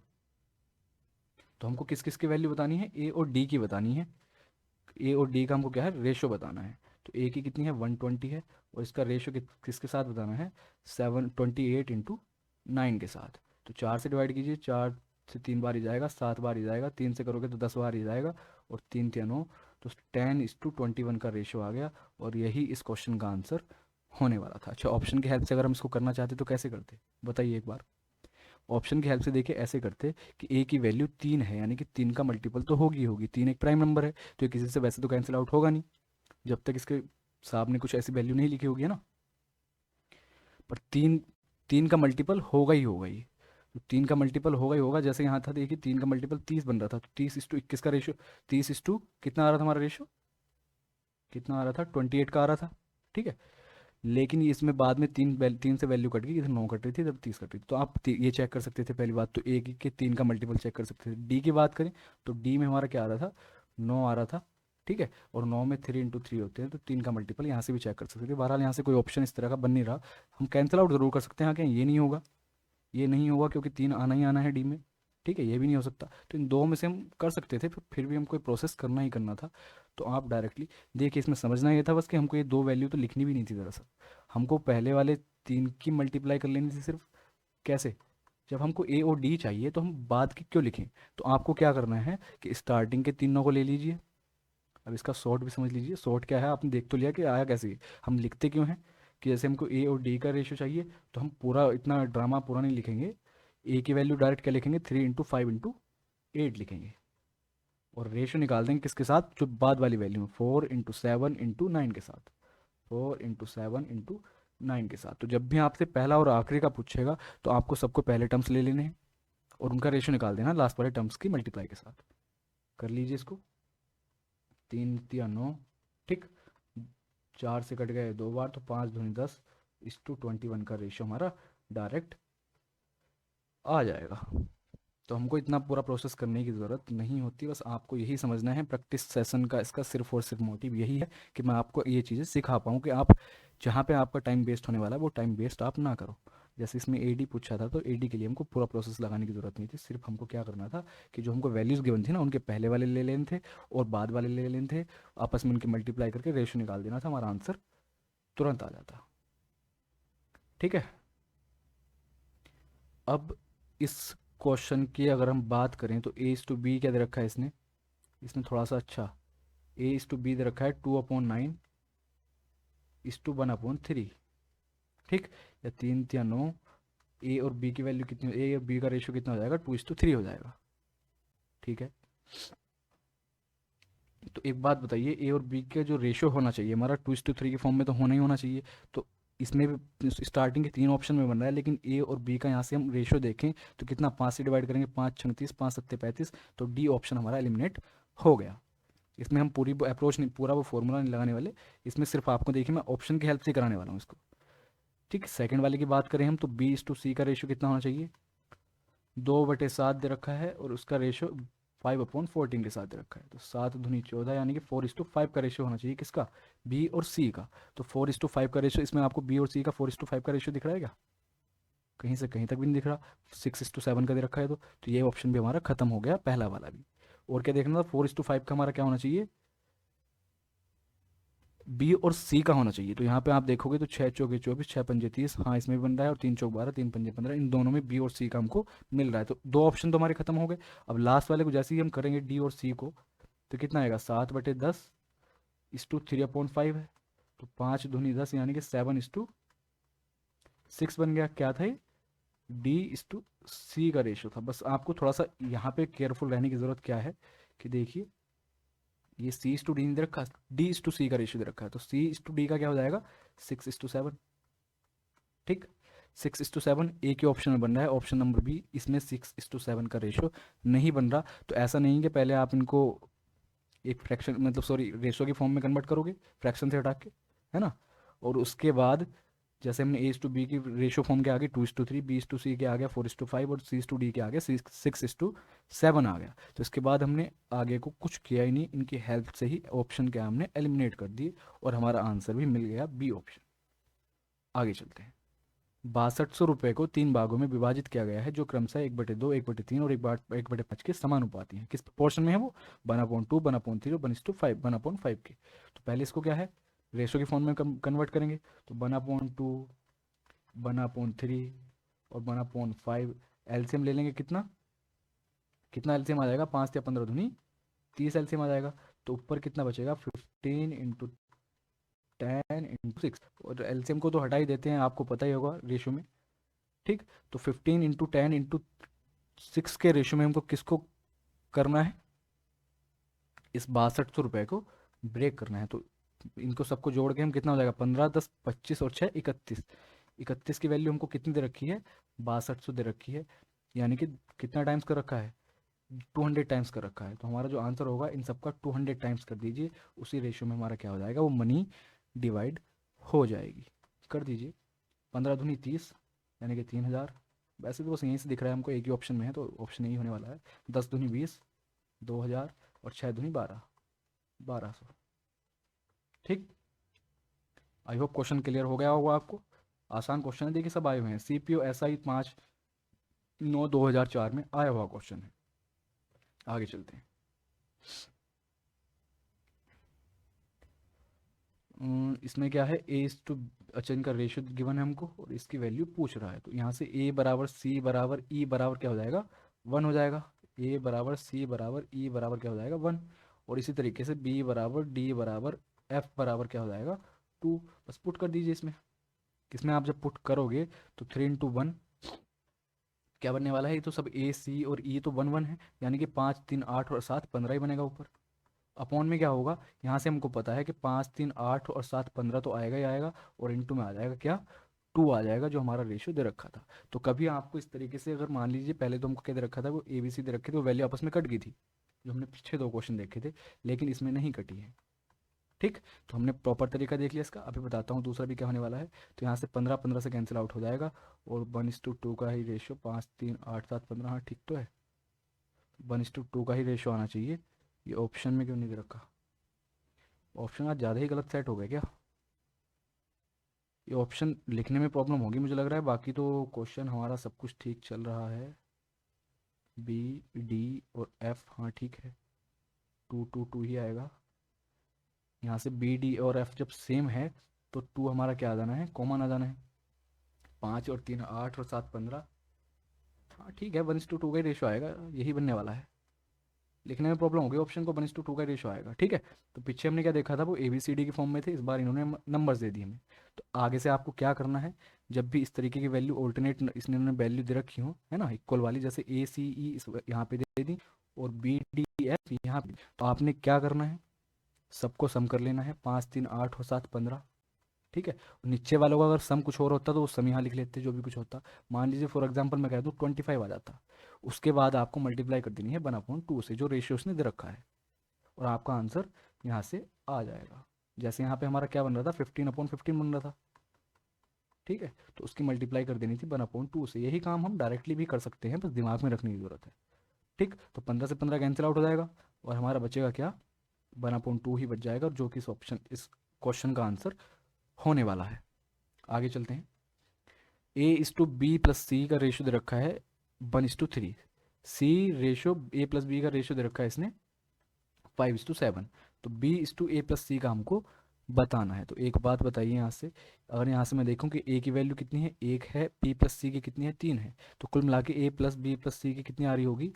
तो हमको किस किस की वैल्यू बतानी है? ए और डी की बतानी है। ए और डी का हमको क्या है, रेशो बताना है। तो ए की कितनी है, 120 है, और इसका रेशो किसके साथ बताना है, 728 × 9 के साथ। तो 4 से डिवाइड कीजिए, 4 से 3 बार ही जाएगा, 7 बार ही जाएगा, 3 से करोगे तो 10 बार ही जाएगा, और 3 3 9, तो 10:21 का रेशो आ गया। और यही इस क्वेश्चन का आंसर होने वाला था। अच्छा, ऑप्शन की हेल्प से अगर हम इसको करना चाहते तो कैसे करते, बताइए एक बार। ऑप्शन की हेल्प से देखिए ऐसे करते कि ए की वैल्यू 3 है, यानी कि 3 का मल्टीपल तो होगी होगी, 3 एक प्राइम नंबर है, तो ये किसी से वैसे तो कैंसिल आउट होगा नहीं जब तक इसके सामने कुछ ऐसी वैल्यू नहीं लिखी होगी, है ना। पर 3 का मल्टीपल होगा ही होगा ही, तो 3 का मल्टीपल होगा ही होगा। जैसे यहाँ था देखिए, 3 का मल्टीपल 30 बन रहा था, तो 30:21 का रेशो, 30 कितना आ रहा था हमारा रेशो, कितना आ रहा था, 28 का आ रहा था। ठीक है, लेकिन ये इसमें बाद में 3 से वैल्यू कट गई, इधर 9 कट रही थी, इधर 30 कट रही थी। तो आप ये चेक कर सकते थे पहली बात तो, ए के 3 का मल्टीपल चेक कर सकते थे। डी की बात करें तो डी में हमारा क्या आ रहा था, 9 आ रहा था। ठीक है, और 9 में 3 × 3 होते हैं, तो 3 का मल्टीपल यहाँ से भी चेक कर सकते थे। बहरहाल यहाँ से कोई ऑप्शन इस तरह का बन नहीं रहा। हम कैंसिल आउट जरूर कर सकते हैं, क्या ये नहीं होगा, ये नहीं होगा क्योंकि 3 आना ही आना है डी में। ठीक है, ये भी नहीं हो सकता, तो इन दो में से हम कर सकते थे, फिर भी हमको प्रोसेस करना ही करना था। तो आप डायरेक्टली देखिए, इसमें समझना ये था बस कि हमको ये दो वैल्यू तो लिखनी भी नहीं थी दरअसल, हमको पहले वाले 3 की मल्टीप्लाई कर लेनी थी सिर्फ। कैसे, जब हमको ए और डी चाहिए तो हम बाद की क्यों लिखें। तो आपको क्या करना है कि स्टार्टिंग के तीनों को ले लीजिए। अब इसका शॉर्ट भी समझ लीजिए, शॉर्ट क्या है, आपने देख तो लिया कि आया कैसे। हम लिखते क्यों हैं कि जैसे हमको ए और डी का रेशियो चाहिए, तो हम पूरा इतना ड्रामा पूरा नहीं लिखेंगे। ए की वैल्यू डायरेक्ट क्या लिखेंगे, 3 × 5 × 8 लिखेंगे, और रेशियो निकाल देंगे किसके साथ, जो बाद वाली वैल्यू है, 4 × 7 × 9 के साथ, 4 × 7 × 9 के साथ। तो जब भी आपसे पहला और आखिरी का पूछेगा तो आपको सबको पहले टर्म्स ले लेने हैं और उनका रेशियो निकाल देना लास्ट वाले टर्म्स की मल्टीप्लाई के साथ। कर लीजिए इसको, 3 × 3 = 9। ठीक, 4 से कट गए 2 बार, तो 5 × 10 = 21 का रेशियो हमारा डायरेक्ट आ जाएगा। तो हमको इतना पूरा प्रोसेस करने की ज़रूरत नहीं होती, बस आपको यही समझना है। प्रैक्टिस सेशन का इसका सिर्फ और सिर्फ मोटिव यही है कि मैं आपको ये चीज़ें सिखा पाऊँ कि आप जहाँ पे आपका टाइम वेस्ट होने वाला है वो टाइम वेस्ट आप ना करो। जैसे इसमें एडी पूछा था, तो एडी के लिए हमको पूरा प्रोसेस लगाने की ज़रूरत नहीं थी, सिर्फ हमको क्या करना था कि जो हमको वैल्यूज़ गिवन थी ना, उनके पहले वाले ले लेने थे और बाद वाले ले लेने थे, आपस में उनकी मल्टीप्लाई करके रेशियो निकाल देना था, हमारा आंसर तुरंत आ जाता। ठीक है, अब इस क्वेश्चन की अगर हम बात करें तो A/B क्या दे रखा है इसने, इसमें थोड़ा सा अच्छा, A/B दे रखा है 2/9 = 1/3। ठीक, या 3 × 9, ए और बी की वैल्यू कितनी, ए और बी का रेशियो कितना हो जाएगा, 2:3 हो जाएगा। ठीक है, तो एक बात बताइए, ए और बी का जो रेशियो होना चाहिए हमारा 2:3 के फॉर्म में तो होना ही होना चाहिए। तो इसमें भी स्टार्टिंग के 3 ऑप्शन में बन रहा है, लेकिन ए और बी का यहाँ से हम रेशियो देखें तो कितना, 5 से डिवाइड करेंगे, 5 × 6 = 30, 5 × 7 = 35, तो डी ऑप्शन हमारा एलिमिनेट हो गया। इसमें हम पूरी अप्रोच नहीं, पूरा वो फॉर्मूला नहीं लगाने वाले, इसमें सिर्फ आपको देखिए मैं ऑप्शन की हेल्प से कराने वाला हूँ इसको। ठीक, सेकंड वाले की बात करें हम तो B/C का रेशियो कितना होना चाहिए, 2/7 दे रखा है, और उसका रेशियो 5/14 के साथ दे रखा है, तो 7×2 = 14, यानी कि 4:5 का रेशियो होना चाहिए किसका, बी और सी का। तो 4:5 का रेशियो, इसमें आपको बी और सी का 4:5 का रेशियो दिख रहा है क्या, कहीं से कहीं तक भी नहीं दिख रहा। 6:7 का दे रखा है, तो ये ऑप्शन भी हमारा खत्म हो गया, पहला वाला भी। और क्या देखना था, 4:5 का हमारा क्या होना चाहिए, बी और सी का होना चाहिए। तो यहाँ पे आप देखोगे तो 6 × 4 = 24, 6 × 5 = 30, हाँ इसमें भी बन रहा है, और 3 × 4 = 12, 3 × 5 = 15, इन दोनों में बी और सी का हमको मिल रहा है। तो दो ऑप्शन तो हमारे खत्म हो गए। अब लास्ट वाले को जैसे ही हम करेंगे डी और सी को, तो कितना आएगा, 7/10 = 3/5 है, तो 5×10 यानी कि 7:6 बन गया। क्या था ये, D/C का रेशियो था। बस आपको थोड़ा सा यहाँ पे केयरफुल रहने की ज़रूरत क्या है कि देखिए, ये C/D नहीं दे रखा, D/C का रेशियो दे रखा है, तो C/D का क्या हो जाएगा, 6:7। ठीक, 6:7 ए के ऑप्शन में बन रहा है, ऑप्शन नंबर बी, इसमें 6:7 का रेशियो नहीं बन रहा। तो ऐसा नहीं कि पहले आप इनको एक फ्रैक्शन, मतलब सॉरी, रेशियो की फॉर्म में कन्वर्ट करोगे फ्रैक्शन से हटा के, है ना, और उसके बाद जैसे हमने A/B की रेशियो फॉर्म के आगे 2:3, B/C के आगे 4:5, और C/D के आगे 6:7 आ गया। तो इसके बाद हमने आगे को कुछ किया ही नहीं, इनकी हेल्प से ही ऑप्शन क्या हमने एलिमिनेट कर दिए, और हमारा आंसर भी मिल गया बी ऑप्शन। आगे चलते हैं। ₹6200 को 3 भागों में विभाजित किया गया है जो क्रमशः 1/2, 1/3 और 1/5 के समानुपाती हैं। किस प्रोपोर्शन में है वो? 1/2, 1/3 और 1:5, 1/5 के। तो पहले इसको क्या है, रेशो के फॉर्म में कन्वर्ट करेंगे। तो 1/2, 1/3 और 1/5 एलसीएम ले लेंगे। कितना कितना एलसीएम आ जाएगा? 5 या 15 दूनी 30 एलसीएम आ जाएगा। तो ऊपर कितना बचेगा? 15 × 10 × 6, और एलसीएम को तो हटा ही देते हैं, आपको पता ही होगा रेशो में। ठीक, तो 15 × 10 × 6 के रेशो में हमको किसको करना है? इस ₹6200 को ब्रेक करना है। तो इनको सबको जोड़ के हम कितना हो जाएगा? 15, 10, 25 और 6, 31। 31 की वैल्यू हमको कितनी दे रखी है? 6200 दे रखी है। यानी कि कितना टाइम्स कर रखा है? 200 टाइम्स कर रखा है। तो हमारा जो आंसर होगा इन सबका 200 टाइम्स कर दीजिए, उसी रेशियो में हमारा क्या हो जाएगा? वो मनी डिवाइड हो जाएगी। कर दीजिए। 15 दूनी 30, यानी कि 3000। वैसे तो बस यहीं से दिख रहा है हमको, एक ही ऑप्शन में है तो ऑप्शन यही होने वाला है। 10 दूनी 20, 2000 और 6 दूनी 12, 1200। ठीक, आई होप क्वेश्चन क्लियर हो गया होगा आपको। आसान क्वेश्चन है, देखिए सब आए हुए हैं। सीपीओ एसआई 5/9/2004 में आया हुआ क्वेश्चन है। आगे चलते हैं। इसमें क्या है? ए इज टू, अच्छा इनका रेशियो गिवन है हमको और इसकी वैल्यू पूछ रहा है। तो यहाँ से ए बराबर सी बराबर ई बराबर क्या हो जाएगा? 1 हो जाएगा। ए बराबर सी बराबर ई बराबर क्या हो जाएगा? 1। और इसी तरीके से बी बराबर डी बराबर एफ बराबर क्या हो जाएगा? 2। बस पुट कर दीजिए इसमें। इसमें आप जब पुट करोगे तो 3 × 1 क्या बनने वाला है? ये तो सब ए सी और ई तो 1 1 है, यानी कि 5 3 8 और 7 15 ही बनेगा ऊपर। अपॉन में क्या होगा? यहाँ से हमको पता है कि 5 3 8 और 7 15 तो आएगा ही आएगा, और इनटू में आ जाएगा क्या? 2 आ जाएगा, जो हमारा रेशियो दे रखा था। तो कभी आपको इस तरीके से, अगर मान लीजिए पहले तो हमको क्या दे रखा था? वो ए बी सी दे रखे थे, वो वैल्यू आपस में कट गई थी, जो हमने पीछे 2 क्वेश्चन देखे थे, लेकिन इसमें नहीं कटी है। ठीक, तो हमने प्रॉपर तरीका देख लिया इसका। अभी बताता हूँ दूसरा भी क्या होने वाला है। तो यहाँ से 15 15 से कैंसिल आउट हो जाएगा, और 1:2 का ही रेशियो, 5 3 8 7 15, हाँ ठीक तो है। 1:2 का ही रेशियो आना चाहिए। ये ऑप्शन में क्यों नहीं दे रखा? ऑप्शन आज ज़्यादा ही गलत सेट हो गया क्या? ये ऑप्शन लिखने में प्रॉब्लम होगी मुझे लग रहा है। बाकी तो क्वेश्चन हमारा सब कुछ ठीक चल रहा है। बी डी और एफ, हाँ ठीक है, 2 2 2 ही आएगा। यहाँ से बी डी और एफ जब सेम है तो 2 हमारा क्या आ जाना है? कॉमन आ जाना है। 5 और 3 8 और 7 15, हाँ ठीक है, 1:2 का ही रेशो आएगा, यही बनने वाला है। लिखने में प्रॉब्लम होगी, ऑप्शन को 1:2 का रेशो आएगा। ठीक है, तो पीछे हमने क्या देखा था? वो ए बी सी डी के फॉर्म में थे, इस बार इन्होंने नंबर्स दे दिए हमें। तो आगे से आपको क्या करना है? जब भी इस तरीके की वैल्यू ऑल्टरनेट इसने उन्होंने वैल्यू दे रखी हो, है ना, इक्वल वाली, जैसे ए सी ई यहाँ पे दे दी और बी डी एफ यहाँ पे, तो आपने क्या करना है? सबको सम कर लेना है। 5 3 8 और 7 15। ठीक है, नीचे वालों का अगर सम कुछ और होता तो वो सम यहाँ लिख लेते, जो भी कुछ होता। मान लीजिए फॉर एग्जांपल मैं कह दूँ 25 आ जाता, उसके बाद आपको मल्टीप्लाई कर देनी है 1/2 से, जो रेशियो उसने दे रखा है, और आपका आंसर यहाँ से आ जाएगा। जैसे यहाँ पे हमारा क्या बन रहा था? 15/15 बन रहा था। ठीक है, तो उसकी मल्टीप्लाई कर देनी थी 1/2 से। यही काम हम डायरेक्टली भी कर सकते हैं, बस दिमाग में रखने की जरूरत है। ठीक, तो 15 से 15 कैंसिल आउट हो जाएगा, और हमारा बचेगा क्या? 1/2 ही बच जाएगा, जो कि इस क्वेश्चन का आंसर होने वाला है। आगे चलते हैं। A/B+C का रेशियो दे रखा है 1:3। सी रेशियो A+B का रेशियो दे रखा है इसने 5:7। तो B/A+C का हमको बताना है। तो एक बात बताइए यहाँ से, अगर यहाँ से मैं देखूँ कि A की वैल्यू कितनी है? 1 है। B+C की कितनी है? 3 है। तो कुल मिला के A+B+C की कितनी आ रही होगी?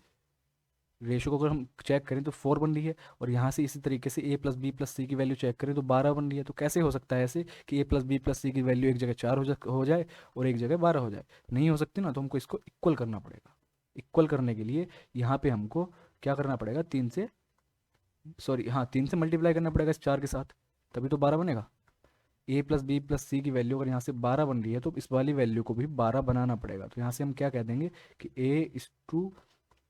रेशियो को अगर हम चेक करें तो 4 बन रही है, और यहाँ से इसी तरीके से A+B+C की वैल्यू चेक करें तो 12 बन रही है। तो कैसे हो सकता है ऐसे कि A+B+C की वैल्यू एक जगह 4 हो जाए और एक जगह 12 हो जाए? नहीं हो सकती ना, तो हमको इसको इक्वल करना पड़ेगा। इक्वल करने के लिए यहाँ पे हमको क्या करना पड़ेगा? 3 से, सॉरी हाँ, 3 से मल्टीप्लाई करना पड़ेगा इस 4 के साथ, तभी तो 12 बनेगा। A+B+C की वैल्यू अगर यहाँ से 12 बन रही है तो इस वाली वैल्यू को भी 12 बनाना पड़ेगा। तो यहाँ से हम क्या कह देंगे कि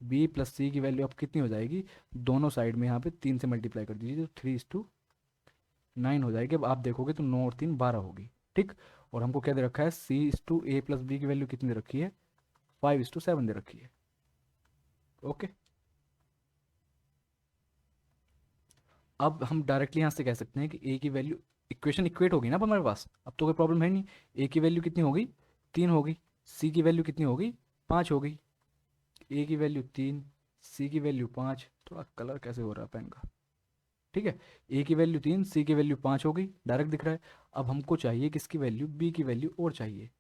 A/B+C की वैल्यू अब कितनी हो जाएगी? दोनों साइड में यहाँ पे 3 से मल्टीप्लाई कर दीजिए तो 3:9 हो जाएगी। अब आप देखोगे तो 9 और 3 12 होगी। ठीक, और हमको क्या दे रखा है? C/A+B की वैल्यू कितनी दे रखी है? 5:7 दे रखी है। ओके, अब हम डायरेक्टली यहाँ से कह सकते हैं कि ए की वैल्यू, इक्वेशन इक्वेट होगी ना अब हमारे पास, अब तो कोई प्रॉब्लम है नहीं। ए की वैल्यू कितनी होगी? 3 होगी, सी की वैल्यू कितनी होगी, 5 होगी, ए की वैल्यू 3, सी की वैल्यू 5, थोड़ा कलर कैसे हो रहा है पेन का, ठीक है, ए की वैल्यू 3, सी की वैल्यू 5 हो गई, डायरेक्ट दिख रहा है। अब हमको चाहिए किसकी वैल्यू, बी की वैल्यू और चाहिए,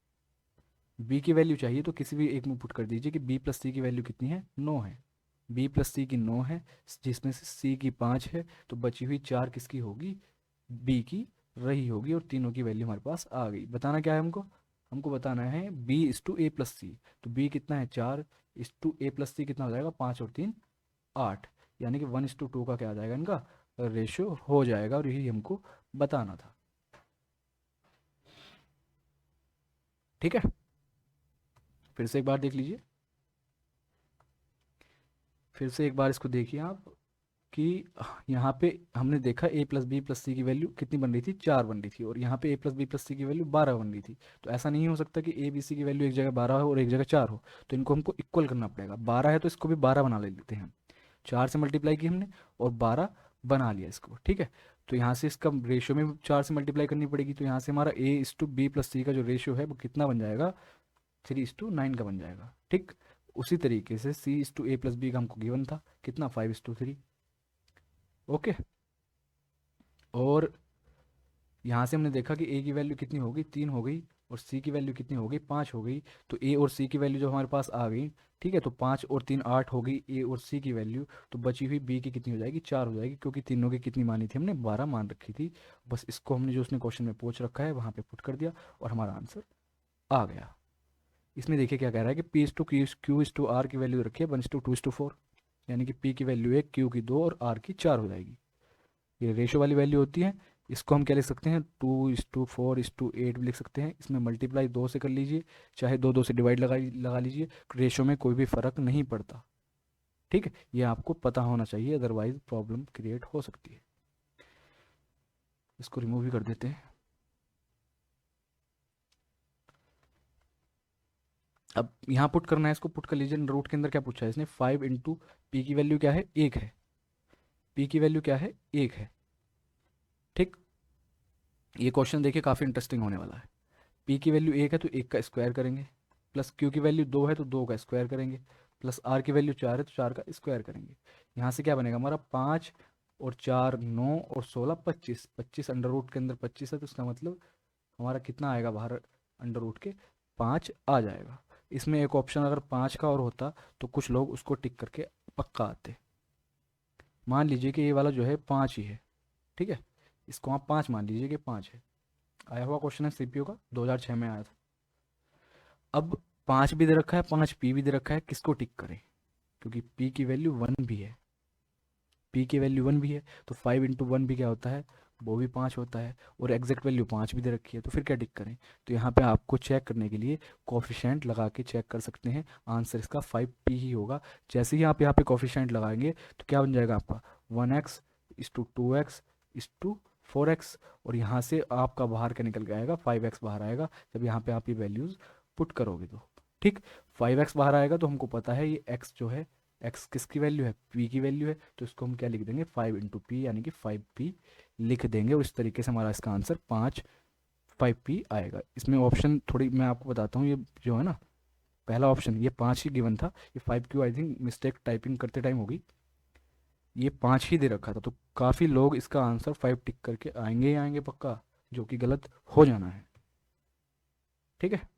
बी की वैल्यू चाहिए तो किसी भी एक में पुट कर दीजिए कि बी प्लस सी की वैल्यू कितनी है, 9 है, बी प्लस सी की 9 है, जिसमें से सी की 5 है, तो बची हुई 4 किसकी होगी, बी की रही होगी, और तीनों की वैल्यू हमारे पास आ गई। बताना क्या है हमको, हमको बताना है B is to A plus C, तो बी कितना है 4, is to A plus C कितना हो जाएगा, 5 और 3 8, यानी कि 1:2 का क्या आ जाएगा, इनका रेशियो हो जाएगा, और यही हमको बताना था। ठीक है, फिर से एक बार देख लीजिए, फिर से एक बार इसको देखिए आप, कि यहाँ पे हमने देखा ए प्लस बी प्लस सी की वैल्यू कितनी बन रही थी, 4 बन रही थी, और यहाँ पे ए प्लस बी प्लस सी की वैल्यू 12 बन रही थी। तो ऐसा नहीं हो सकता कि ए बी सी की वैल्यू एक जगह 12 हो और एक जगह 4 हो, तो इनको हमको इक्वल करना पड़ेगा। 12 है तो इसको भी 12 बना लेते हैं, 4 से मल्टीप्लाई की हमने और 12 बना लिया इसको, ठीक है। तो यहाँ से इसका रेशियो में 4 से मल्टीप्लाई करनी पड़ेगी, तो यहाँ से हमारा ए इस टू बी प्लस सी का जो रेशियो है वो कितना बन जाएगा, 3:9 का बन जाएगा, ठीक। उसी तरीके से सी इस टू ए प्लस बी का हमको गिवन था कितना, 5:3। ओके, और यहाँ से हमने देखा कि ए की वैल्यू कितनी होगी, 3 हो गई, और सी की वैल्यू कितनी हो गई, 5 हो गई। तो ए और सी की वैल्यू जो हमारे पास आ गई, ठीक है, तो 5 और 3 8 हो गई ए और सी की वैल्यू, तो बची हुई बी की कितनी हो जाएगी, 4 हो जाएगी, क्योंकि तीनों की कितनी मानी थी हमने, 12 मान रखी थी। बस इसको हमने जो उसने क्वेश्चन में पूछ रखा है वहाँ पे पुट कर दिया और हमारा आंसर आ गया। इसमें देखिए क्या कह रहा है कि पी इस टू क्यू इस टू आर की वैल्यू रखिए 1:2:4, यानी कि पी की वैल्यू 1, क्यू की 2 और आर की 4 हो जाएगी। ये रेशो वाली वैल्यू होती है। इसको हम क्या लिख सकते हैं, 2:4:8 भी लिख सकते हैं। इसमें मल्टीप्लाई 2 से कर लीजिए, चाहे 2 2 से डिवाइड लगा लीजिए, रेशो में कोई भी फर्क नहीं पड़ता, ठीक है। ये आपको पता होना चाहिए, अदरवाइज प्रॉब्लम क्रिएट हो सकती है। इसको रिमूव भी कर देते हैं। अब यहाँ पुट करना है, इसको पुट कर लीजिए। रूट के अंदर क्या पूछा है इसने, 5 पी की वैल्यू क्या है, 1 है, पी की वैल्यू क्या है, 1 है, ठीक। ये क्वेश्चन देखिए काफ़ी इंटरेस्टिंग होने वाला है। पी की वैल्यू 1 है तो 1 का स्क्वायर करेंगे, प्लस क्यू की वैल्यू 2 है तो 2 का स्क्वायर करेंगे, प्लस आर की वैल्यू 4 है तो 4 का स्क्वायर करेंगे। यहाँ से क्या बनेगा हमारा, 5 और 4 9 और 16 25, 25 अंडर रूट के अंदर 25 है, तो इसका मतलब हमारा कितना आएगा बाहर, अंडर रूट के 5 आ जाएगा। इसमें एक ऑप्शन अगर 5 का और होता तो कुछ लोग उसको टिक करके पक्का आते। मान लीजिए कि ये वाला जो है 5 ही है, ठीक है, इसको आप 5 मान लीजिए कि 5 है। आया हुआ क्वेश्चन है सीपीयू का, 2006 में आया था। अब 5 भी दे रखा है, 5 पी भी दे रखा है, किसको टिक करें, क्योंकि पी की वैल्यू 1 भी है, पी की वैल्यू 1 भी है, तो 5 × 1 भी क्या होता है, वो भी 5 होता है, और एग्जैक्ट वैल्यू 5 भी दे रखी है, तो फिर क्या टिक करें। तो यहाँ पे आपको चेक करने के लिए कोफिशिएंट लगा के चेक कर सकते हैं, आंसर इसका 5p ही होगा। जैसे ही आप यहाँ पे कोफिशिएंट लगाएंगे तो क्या बन जाएगा आपका, 1x:2x:4x, और यहाँ से आपका बाहर क्या निकल के आएगा, 5x बाहर आएगा जब यहाँ पे आप ये वैल्यूज़ पुट करोगे तो, ठीक। 5x बाहर आएगा तो हमको पता है ये x जो है, x किसकी वैल्यू है, p की वैल्यू है, तो इसको हम क्या लिख देंगे, 5 × p, यानी कि 5p लिख देंगे, और इस तरीके से हमारा इसका आंसर 5p आएगा। इसमें ऑप्शन थोड़ी मैं आपको बताता हूँ, ये जो है ना, पहला ऑप्शन ये 5 ही गिवन था, ये 5q I think mistake typing करते टाइम होगी, ये 5 ही दे रखा था, तो काफ़ी लोग इसका आंसर 5 टिक करके आएंगे ही आएंगे पक्का, जो कि गलत हो जाना है, ठीक है।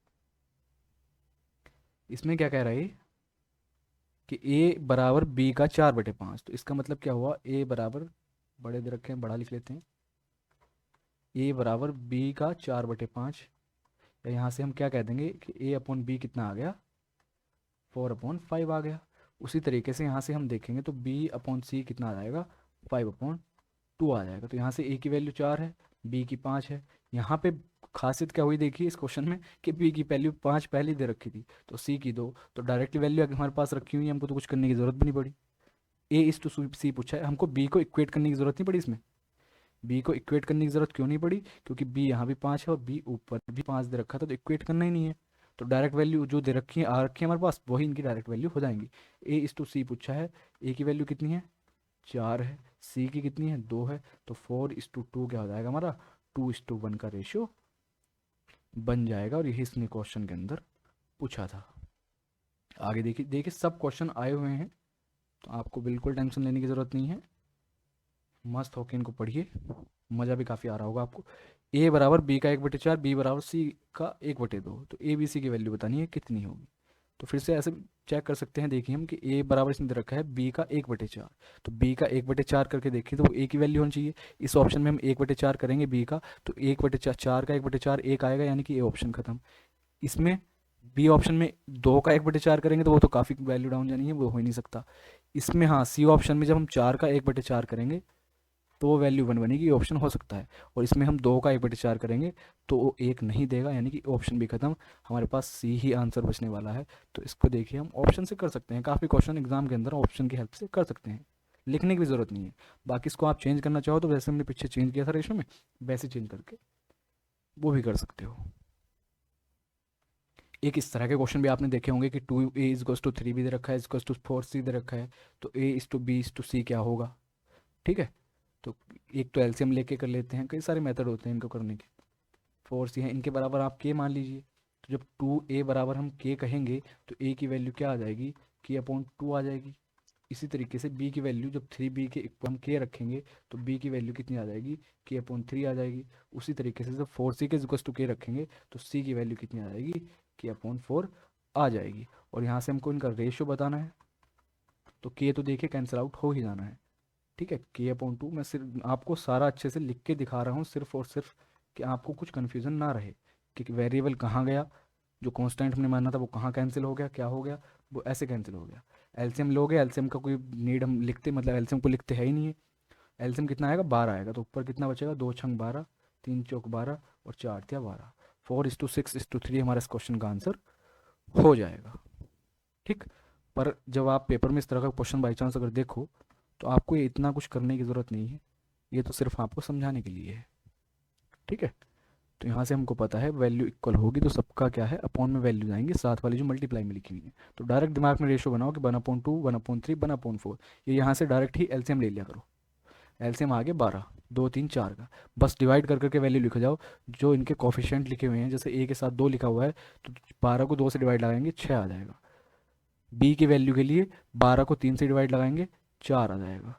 इसमें क्या कह रहा है ये, कि a बराबर b का 4/5, तो इसका मतलब क्या हुआ, a बराबर, बड़े दे रखे हैं बड़ा लिख लेते हैं, a बराबर b का 4/5, या यहाँ से हम क्या कह देंगे कि a/b कितना आ गया, 4/5 आ गया। उसी तरीके से यहाँ से हम देखेंगे तो b/c कितना आ जाएगा, 5/2 आ जाएगा। तो यहाँ से a की वैल्यू 4 है, b की 5 है। यहाँ पे खासियत क्या हुई देखिए इस क्वेश्चन में, कि b की वैल्यू 5 पहले दे रखी थी, तो c की 2, तो डायरेक्टली वैल्यू हमारे पास रखी हुई है, हमको तो कुछ करने की जरूरत भी नहीं पड़ी। a:c पूछा है, हमको b को इक्वेट करने की जरूरत नहीं पड़ी इसमें, b को इक्वेट करने की जरूरत क्यों नहीं पड़ी, क्योंकि b यहाँ भी 5 है और b ऊपर भी 5 दे रखा था, तो इक्वेट करना ही नहीं है। तो डायरेक्ट वैल्यू जो दे रखी है, आ रखी है हमारे पास, वही इनकी डायरेक्ट वैल्यू हो जाएंगी। a:c पूछा है, a की वैल्यू कितनी है, 4 है, c की कितनी है, 2 है, तो 4:2 क्या हो जाएगा हमारा, 2:1 का रेशियो बन जाएगा, और यही इसने क्वेश्चन के अंदर पूछा था। आगे देखिए, देखिए सब क्वेश्चन आए हुए हैं, तो आपको बिल्कुल टेंशन लेने की ज़रूरत नहीं है। मस्त होके इनको पढ़िए, मज़ा भी काफ़ी आ रहा होगा आपको। ए बराबर बी का 1/4, बी बराबर सी का 1/2, तो ए बी सी की वैल्यू बतानी है कितनी होगी। तो फिर से ऐसे चेक कर सकते हैं, देखिए हम कि ए बराबर इसने दे रखा है बी का 1/4, तो बी का 1/4 करके देखिए तो वो ए की वैल्यू होनी चाहिए। इस ऑप्शन में हम 1/4 करेंगे बी का, तो 1/4 का 1/4 एक आएगा, यानी कि ए ऑप्शन खत्म। इसमें बी ऑप्शन में 2 का 1/4 करेंगे तो वो तो काफ़ी वैल्यू डाउन जानी है, वो हो ही नहीं सकता। इसमें हाँ, सी ऑप्शन में जब हम 4 का 1/4 करेंगे तो वो वैल्यू 1 बनेगी, ये ऑप्शन हो सकता है। और इसमें हम 2 का 1/4 करेंगे तो वो 1 नहीं देगा, यानी कि ऑप्शन भी खत्म। हमारे पास सी ही आंसर बचने वाला है। तो इसको देखिए हम ऑप्शन से कर सकते हैं, काफ़ी क्वेश्चन एग्जाम के अंदर ऑप्शन की हेल्प से कर सकते हैं, लिखने की भी ज़रूरत नहीं है। बाकी इसको आप चेंज करना चाहो तो वैसे हमने पीछे चेंज किया था रेशो में, वैसे चेंज करके वो भी कर सकते हो। एक इस तरह के क्वेश्चन भी आपने देखे होंगे कि 2a = 3 भी दे रखा है, = 4c दे रखा है, तो a/b/c क्या होगा। ठीक है, तो एक तो एलसीएम लेके कर लेते हैं, कई सारे मेथड होते हैं इनको करने के। 4c है, इनके बराबर आप के मान लीजिए, तो जब 2a बराबर हम के कहेंगे तो a की वैल्यू क्या आ जाएगी, k/2 आ जाएगी। इसी तरीके से b की वैल्यू जब 3b के इक्वल हम k रखेंगे तो b की वैल्यू कितनी आ जाएगी, k/3 आ जाएगी। उसी तरीके से जब 4c के इक्वल टू k रखेंगे तो c की वैल्यू कितनी आ जाएगी, k/4 आ जाएगी। और यहाँ से हमको इनका रेशियो बताना है, तो k तो देखिए कैंसिल आउट हो ही जाना है। ठीक है, k/2 मैं सिर्फ आपको सारा अच्छे से लिख के दिखा रहा हूँ, सिर्फ और सिर्फ कि आपको कुछ कन्फ्यूज़न ना रहे कि वेरिएबल कहाँ गया, जो कांस्टेंट हमने माना था वो कहाँ कैंसिल हो गया, क्या हो गया, वो ऐसे कैंसिल हो गया। एलसीएम लोगे, एलसीएम का कोई नीड हम लिखते मतलब एलसीएम को लिखते है ही नहीं है। एलसीएम कितना आएगा, 12 आएगा, तो ऊपर कितना बचेगा, 2×6 = 12, 3×4 = 12 और 4×3 = 12, 4:6:3 हमारा इस क्वेश्चन का आंसर हो जाएगा। ठीक, पर जब आप पेपर में इस तरह का क्वेश्चन बाई चांस अगर देखो तो आपको ये इतना कुछ करने की ज़रूरत नहीं है, ये तो सिर्फ आपको समझाने के लिए है। ठीक है, तो यहाँ से हमको पता है वैल्यू इक्वल होगी तो सबका क्या है, अपॉन में वैल्यू आएंगे, साथ वाली जो मल्टीप्लाई में लिखी हुई है। तो डायरेक्ट दिमाग में रेशो बनाओ कि 1/2, 1/3, 1/4, ये यहाँ से डायरेक्ट ही एलसीएम ले लिया करो। एलसीएम आगे 12, 2 3 4 का, बस डिवाइड कर करके वैल्यू लिख जाओ। जो इनके कोफिशिएंट लिखे हुए हैं, जैसे ए के साथ 2 लिखा हुआ है, तो 12 को 2 से डिवाइड लगाएंगे 6 आ जाएगा। बी की वैल्यू के लिए 12 को 3 से डिवाइड लगाएंगे 4 आ जाएगा।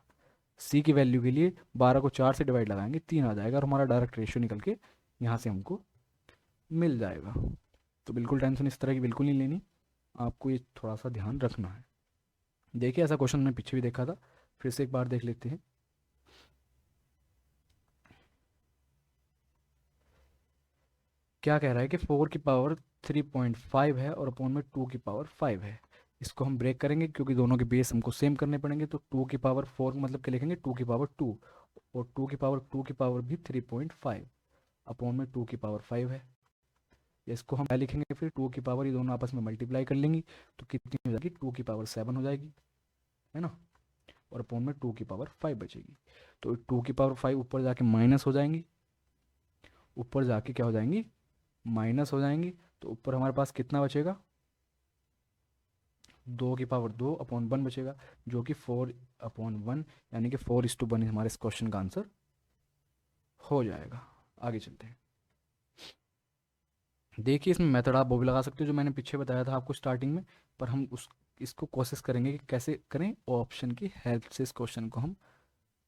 सी की वैल्यू के लिए 12 को 4 से डिवाइड लगाएंगे 3 आ जाएगा, और हमारा डायरेक्ट रेशियो निकल के यहाँ से हमको मिल जाएगा। तो बिल्कुल टेंशन इस तरह की बिल्कुल नहीं लेनी, आपको ये थोड़ा सा ध्यान रखना है। देखिए ऐसा क्वेश्चन मैंने पीछे भी देखा था, फिर से एक बार देख लेते हैं। क्या कह रहा है कि 4⁵ है और अपॉन में 2⁵ है। इसको हम ब्रेक करेंगे क्योंकि दोनों के बेस हमको सेम करने पड़ेंगे, तो 2⁴ मतलब क्या लिखेंगे, 2⁵2, और 2⁵2 भी 3.5 अपॉन में 2⁵ है। इसको हम क्या लिखेंगे फिर, 2 ये दोनों आपस में मल्टीप्लाई कर लेंगी तो कितनी हो जाएगी, 2⁵7 हो जाएगी, है ना। और अपॉन में 2⁵5 बचेगी, तो 2⁵5 ऊपर जाके माइनस हो जाएंगी, ऊपर जाके क्या हो जाएंगी, माइनस हो जाएंगी। तो ऊपर हमारे पास कितना बचेगा, 2⁵2 अपॉन 1 बचेगा, जो कि 4/1, यानी कि 4:1 हमारे इस क्वेश्चन का आंसर हो जाएगा। आगे चलते हैं। देखिए इसमें मेथड आप वो भी लगा सकते हो जो मैंने पीछे बताया था आपको स्टार्टिंग में, पर हम उस इसको कोशिश करेंगे कि कैसे करें, ऑप्शन की हेल्प से इस क्वेश्चन को हम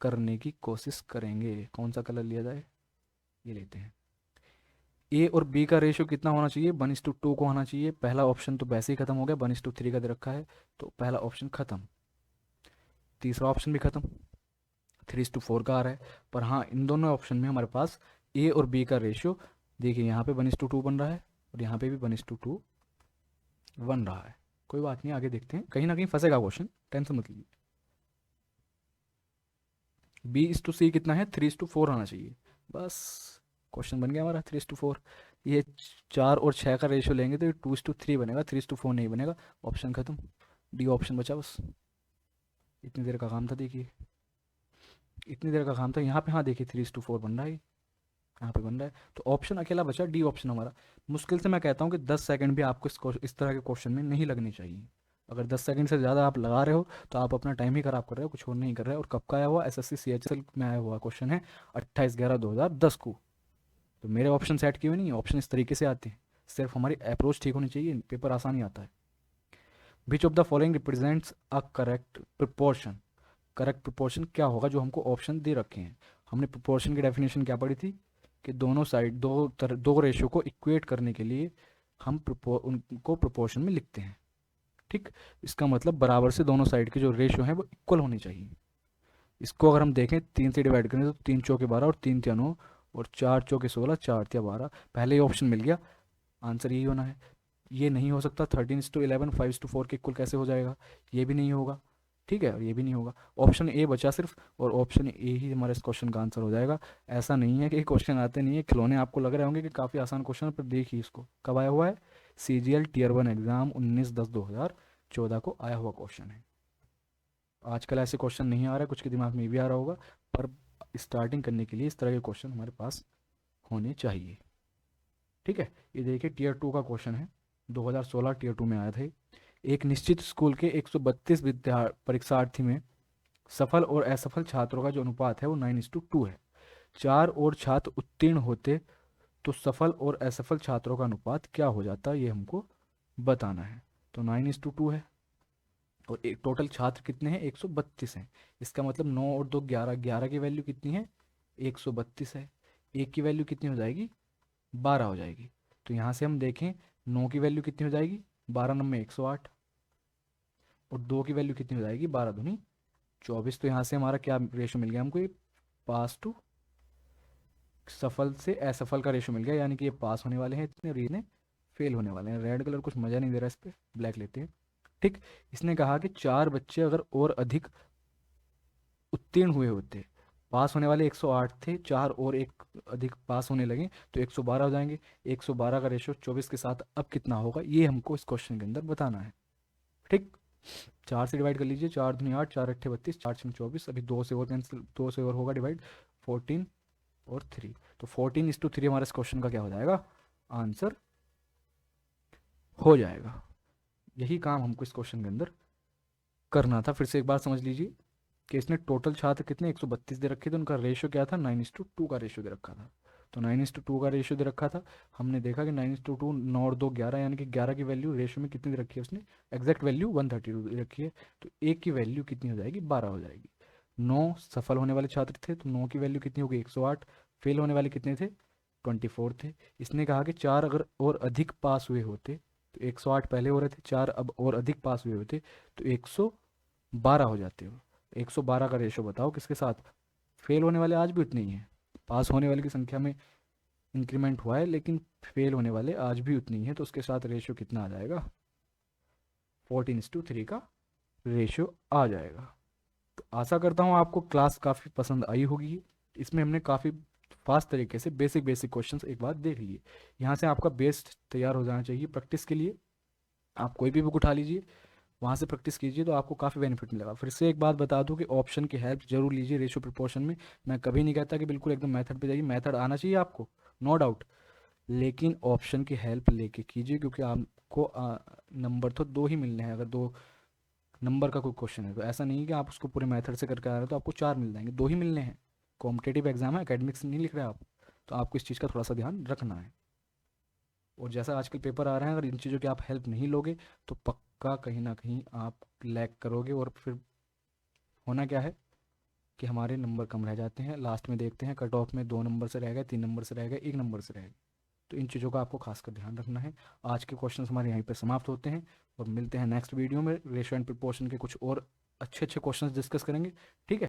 करने की कोशिश करेंगे। कौन सा कलर लिया जाए, ये लेते हैं। ए और बी का रेशियो कितना होना चाहिए, 1:2 को होना चाहिए। पहला ऑप्शन तो वैसे ही खत्म हो गया, 1:3 का दे रखा है, तो पहला ऑप्शन खत्म। तीसरा ऑप्शन भी खत्म, 3:4 का आ रहा है। पर हाँ, इन दोनों ऑप्शन में हमारे पास ए और बी का रेशियो देखिए, यहाँ पे 1:2 बन रहा है और यहाँ पे भी 1:2 बन रहा है। कोई बात नहीं, आगे देखते हैं, कहीं ना कहीं फंसेगा क्वेश्चन, टेंशन मत लीजिए। B/C कितना है, 3:4 आना चाहिए, बस क्वेश्चन बन गया हमारा 3:4। ये 4 और 6 का रेशियो लेंगे तो ये 2:3 बनेगा, 3:4 नहीं बनेगा। ऑप्शन खत्म, डी ऑप्शन बचा बस। इतनी देर का काम था, देखिए इतनी देर का काम था। यहाँ पे हाँ देखिए 3:4 बन रहा है, यहाँ पे बन रहा है, तो ऑप्शन अकेला बचा, डी ऑप्शन हमारा। मुश्किल से मैं कहता हूँ कि 10 सेकंड भी आपको इस तरह के क्वेश्चन में नहीं लगने चाहिए। अगर 10 सेकंड से ज़्यादा आप लगा रहे हो तो आप अपना टाइम ही खराब कर रहे हो, कुछ और नहीं कर रहे हो। और कब का आया हुआ, SSC CHL में आया हुआ क्वेश्चन है 28/11/2010 को। तो मेरे ऑप्शन सेट किए हुए नहीं, ऑप्शन इस तरीके से आते हैं, सिर्फ हमारी अप्रोच ठीक होनी चाहिए, पेपर आसान ही आता है। Which of the following represents a correct proportion. Correct proportion क्या होगा जो हमको ऑप्शन दे रखे हैं। हमने प्रोपोर्शन की डेफिनेशन क्या पढ़ी थी कि दोनों साइड दो रेशियो को इक्वेट करने के लिए हम उनको प्रोपोर्शन में लिखते हैं। ठीक, इसका मतलब बराबर से दोनों साइड के जो रेशियो हैं वो इक्वल होने चाहिए। इसको अगर हम देखें 3 से डिवाइड करें तो 3 चौके 12 और 3 तिया 9 और 4 चौके 16, 4 तिया 12, पहले ही ऑप्शन मिल गया, आंसर यही होना है। ये नहीं हो सकता, 13:11 5:4 के इक्वल कैसे हो जाएगा, ये भी नहीं होगा। ठीक है, और ये भी नहीं होगा, ऑप्शन ए बचा सिर्फ, और ऑप्शन ए ही हमारे इस क्वेश्चन का आंसर हो जाएगा। ऐसा नहीं है कि क्वेश्चन आते नहीं है, खिलौने आपको लग रहे होंगे कि काफ़ी आसान क्वेश्चन, पर देखिए इसको कब आया हुआ है, CGL Tier 1 एग्जाम 19/10/2014 को आया हुआ क्वेश्चन है। आजकल ऐसे क्वेश्चन नहीं आ रहे, कुछ के दिमाग में भी आ रहा होगा, पर स्टार्टिंग करने के लिए इस तरह के क्वेश्चन हमारे पास होने चाहिए। ठीक है, ये देखिए Tier 2 का क्वेश्चन है, 2016 Tier 2 में आया था। एक निश्चित स्कूल के 132 परीक्षार्थी में सफल और असफल छात्रों का जो अनुपात है वो 9:2 है। 4 और छात्र उत्तीर्ण होते तो सफल और असफल छात्रों का अनुपात क्या हो जाता, ये हमको बताना है। तो 9:2 है, और एक टोटल छात्र कितने हैं, 132 हैं। इसका मतलब 9 और 2 11, 11 की वैल्यू कितनी है, 132 है। एक की वैल्यू कितनी हो जाएगी, 12 हो जाएगी। तो यहाँ से हम देखें 9 की वैल्यू कितनी हो जाएगी, 12 9 108, और 2 की वैल्यू कितनी हो जाएगी, 12 दूनी 24। तो यहाँ से हमारा क्या रेशो मिल गया हमको, ये पास टू सफल से असफल का रेशो मिल गया, यानी कि ये पास होने वाले हैं इतने, और ये फेल होने वाले हैं। रेड कलर कुछ मज़ा नहीं दे रहा इस पर, ब्लैक लेते हैं। ठीक, इसने कहा कि 4 बच्चे अगर और अधिक उत्तीर्ण हुए होते, पास होने वाले 108 थे, 4 और एक अधिक पास होने लगे तो 112 हो जाएंगे। 112 का रेशो 24 के साथ अब कितना होगा, ये हमको इस क्वेश्चन के अंदर बताना है। ठीक, 4 से डिवाइड कर लीजिए, 4 दूनी 8, 4 अट्ठे 32, 4 छः 24, अभी 2 से और कैंसिल, 2 से और होगा डिवाइड, 14 और 3। तो 14:3 हमारे इस क्वेश्चन का क्या हो जाएगा, आंसर हो जाएगा। यही काम हमको इस क्वेश्चन के अंदर करना था। फिर से एक बार समझ लीजिए कि इसने टोटल छात्र कितने 132 दे रखे थे, उनका रेशियो क्या था, 9:2 का रेशियो दे रखा था। तो 9:2 का रेशियो दे रखा था, हमने देखा कि 9:2, 9 और 2 11, यानी कि 11 की वैल्यू रेशियो में कितनी दे रखी है उसने, एग्जैक्ट वैल्यू 132 दे रखी है। तो एक की वैल्यू कितनी हो जाएगी, 12 हो जाएगी। 9 सफल होने वाले छात्र थे, तो 9 की वैल्यू कितनी होगी, 108। फेल होने वाले कितने थे, 24 थे। इसने कहा कि 4 अगर और अधिक पास हुए होते, तो 108 पहले हो रहे थे, 4 अब और अधिक पास हुए होते तो 112 हो जाते हो। 112 का रेशो बताओ किसके साथ, फेल होने वाले आज भी उतने ही हैं, पास होने वाले की संख्या में इंक्रीमेंट हुआ है लेकिन फेल होने वाले आज भी उतनी ही हैं, तो उसके साथ रेशो कितना आ जाएगा, 14:3 का रेशो आ जाएगा। तो आशा करता हूँ आपको क्लास काफ़ी पसंद आई होगी। इसमें हमने काफ़ी फास्ट तरीके से बेसिक बेसिक क्वेश्चंस एक बार देख लिए। यहाँ से आपका बेस तैयार हो जाना चाहिए प्रैक्टिस के लिए। आप कोई भी बुक उठा लीजिए, वहाँ से प्रैक्टिस कीजिए, तो आपको काफ़ी बेनिफिट मिलेगा। फिर से एक बात बता दूं कि ऑप्शन की हेल्प जरूर लीजिए रेशियो प्रोपोर्शन में। मैं कभी नहीं कहता कि बिल्कुल एकदम मेथड पे जाइए, मेथड आना चाहिए आपको, नो डाउट, लेकिन ऑप्शन की हेल्प लेके कीजिए, क्योंकि आपको नंबर तो 2 ही मिलने हैं। अगर 2 नंबर का कोई क्वेश्चन है तो ऐसा नहीं है कि आप उसको पूरे मेथड से करके आ रहे हो तो आपको 4 मिल जाएंगे, 2 ही मिलने हैं। कॉम्पिटेटिव एग्जाम है, एकेडमिक्स नहीं लिख रहे आप, तो आपको इस चीज़ का थोड़ा सा ध्यान रखना है। और जैसा आजकल पेपर आ रहे हैं, अगर इन चीज़ों की आप हेल्प नहीं लोगे तो पक्का कहीं ना कहीं आप लैग करोगे, और फिर होना क्या है कि हमारे नंबर कम रह जाते हैं। लास्ट में देखते हैं कट ऑफ में 2 नंबर से रह गए, 3 नंबर से रह गए, 1 नंबर से रह गए। तो इन चीज़ों का आपको खासकर ध्यान रखना है। आज के क्वेश्चन हमारे यहीं पर समाप्त होते हैं, और मिलते हैं नेक्स्ट वीडियो में। रेशियो एंड प्रोपोर्शन के कुछ और अच्छे अच्छे क्वेश्चंस डिस्कस करेंगे। ठीक है।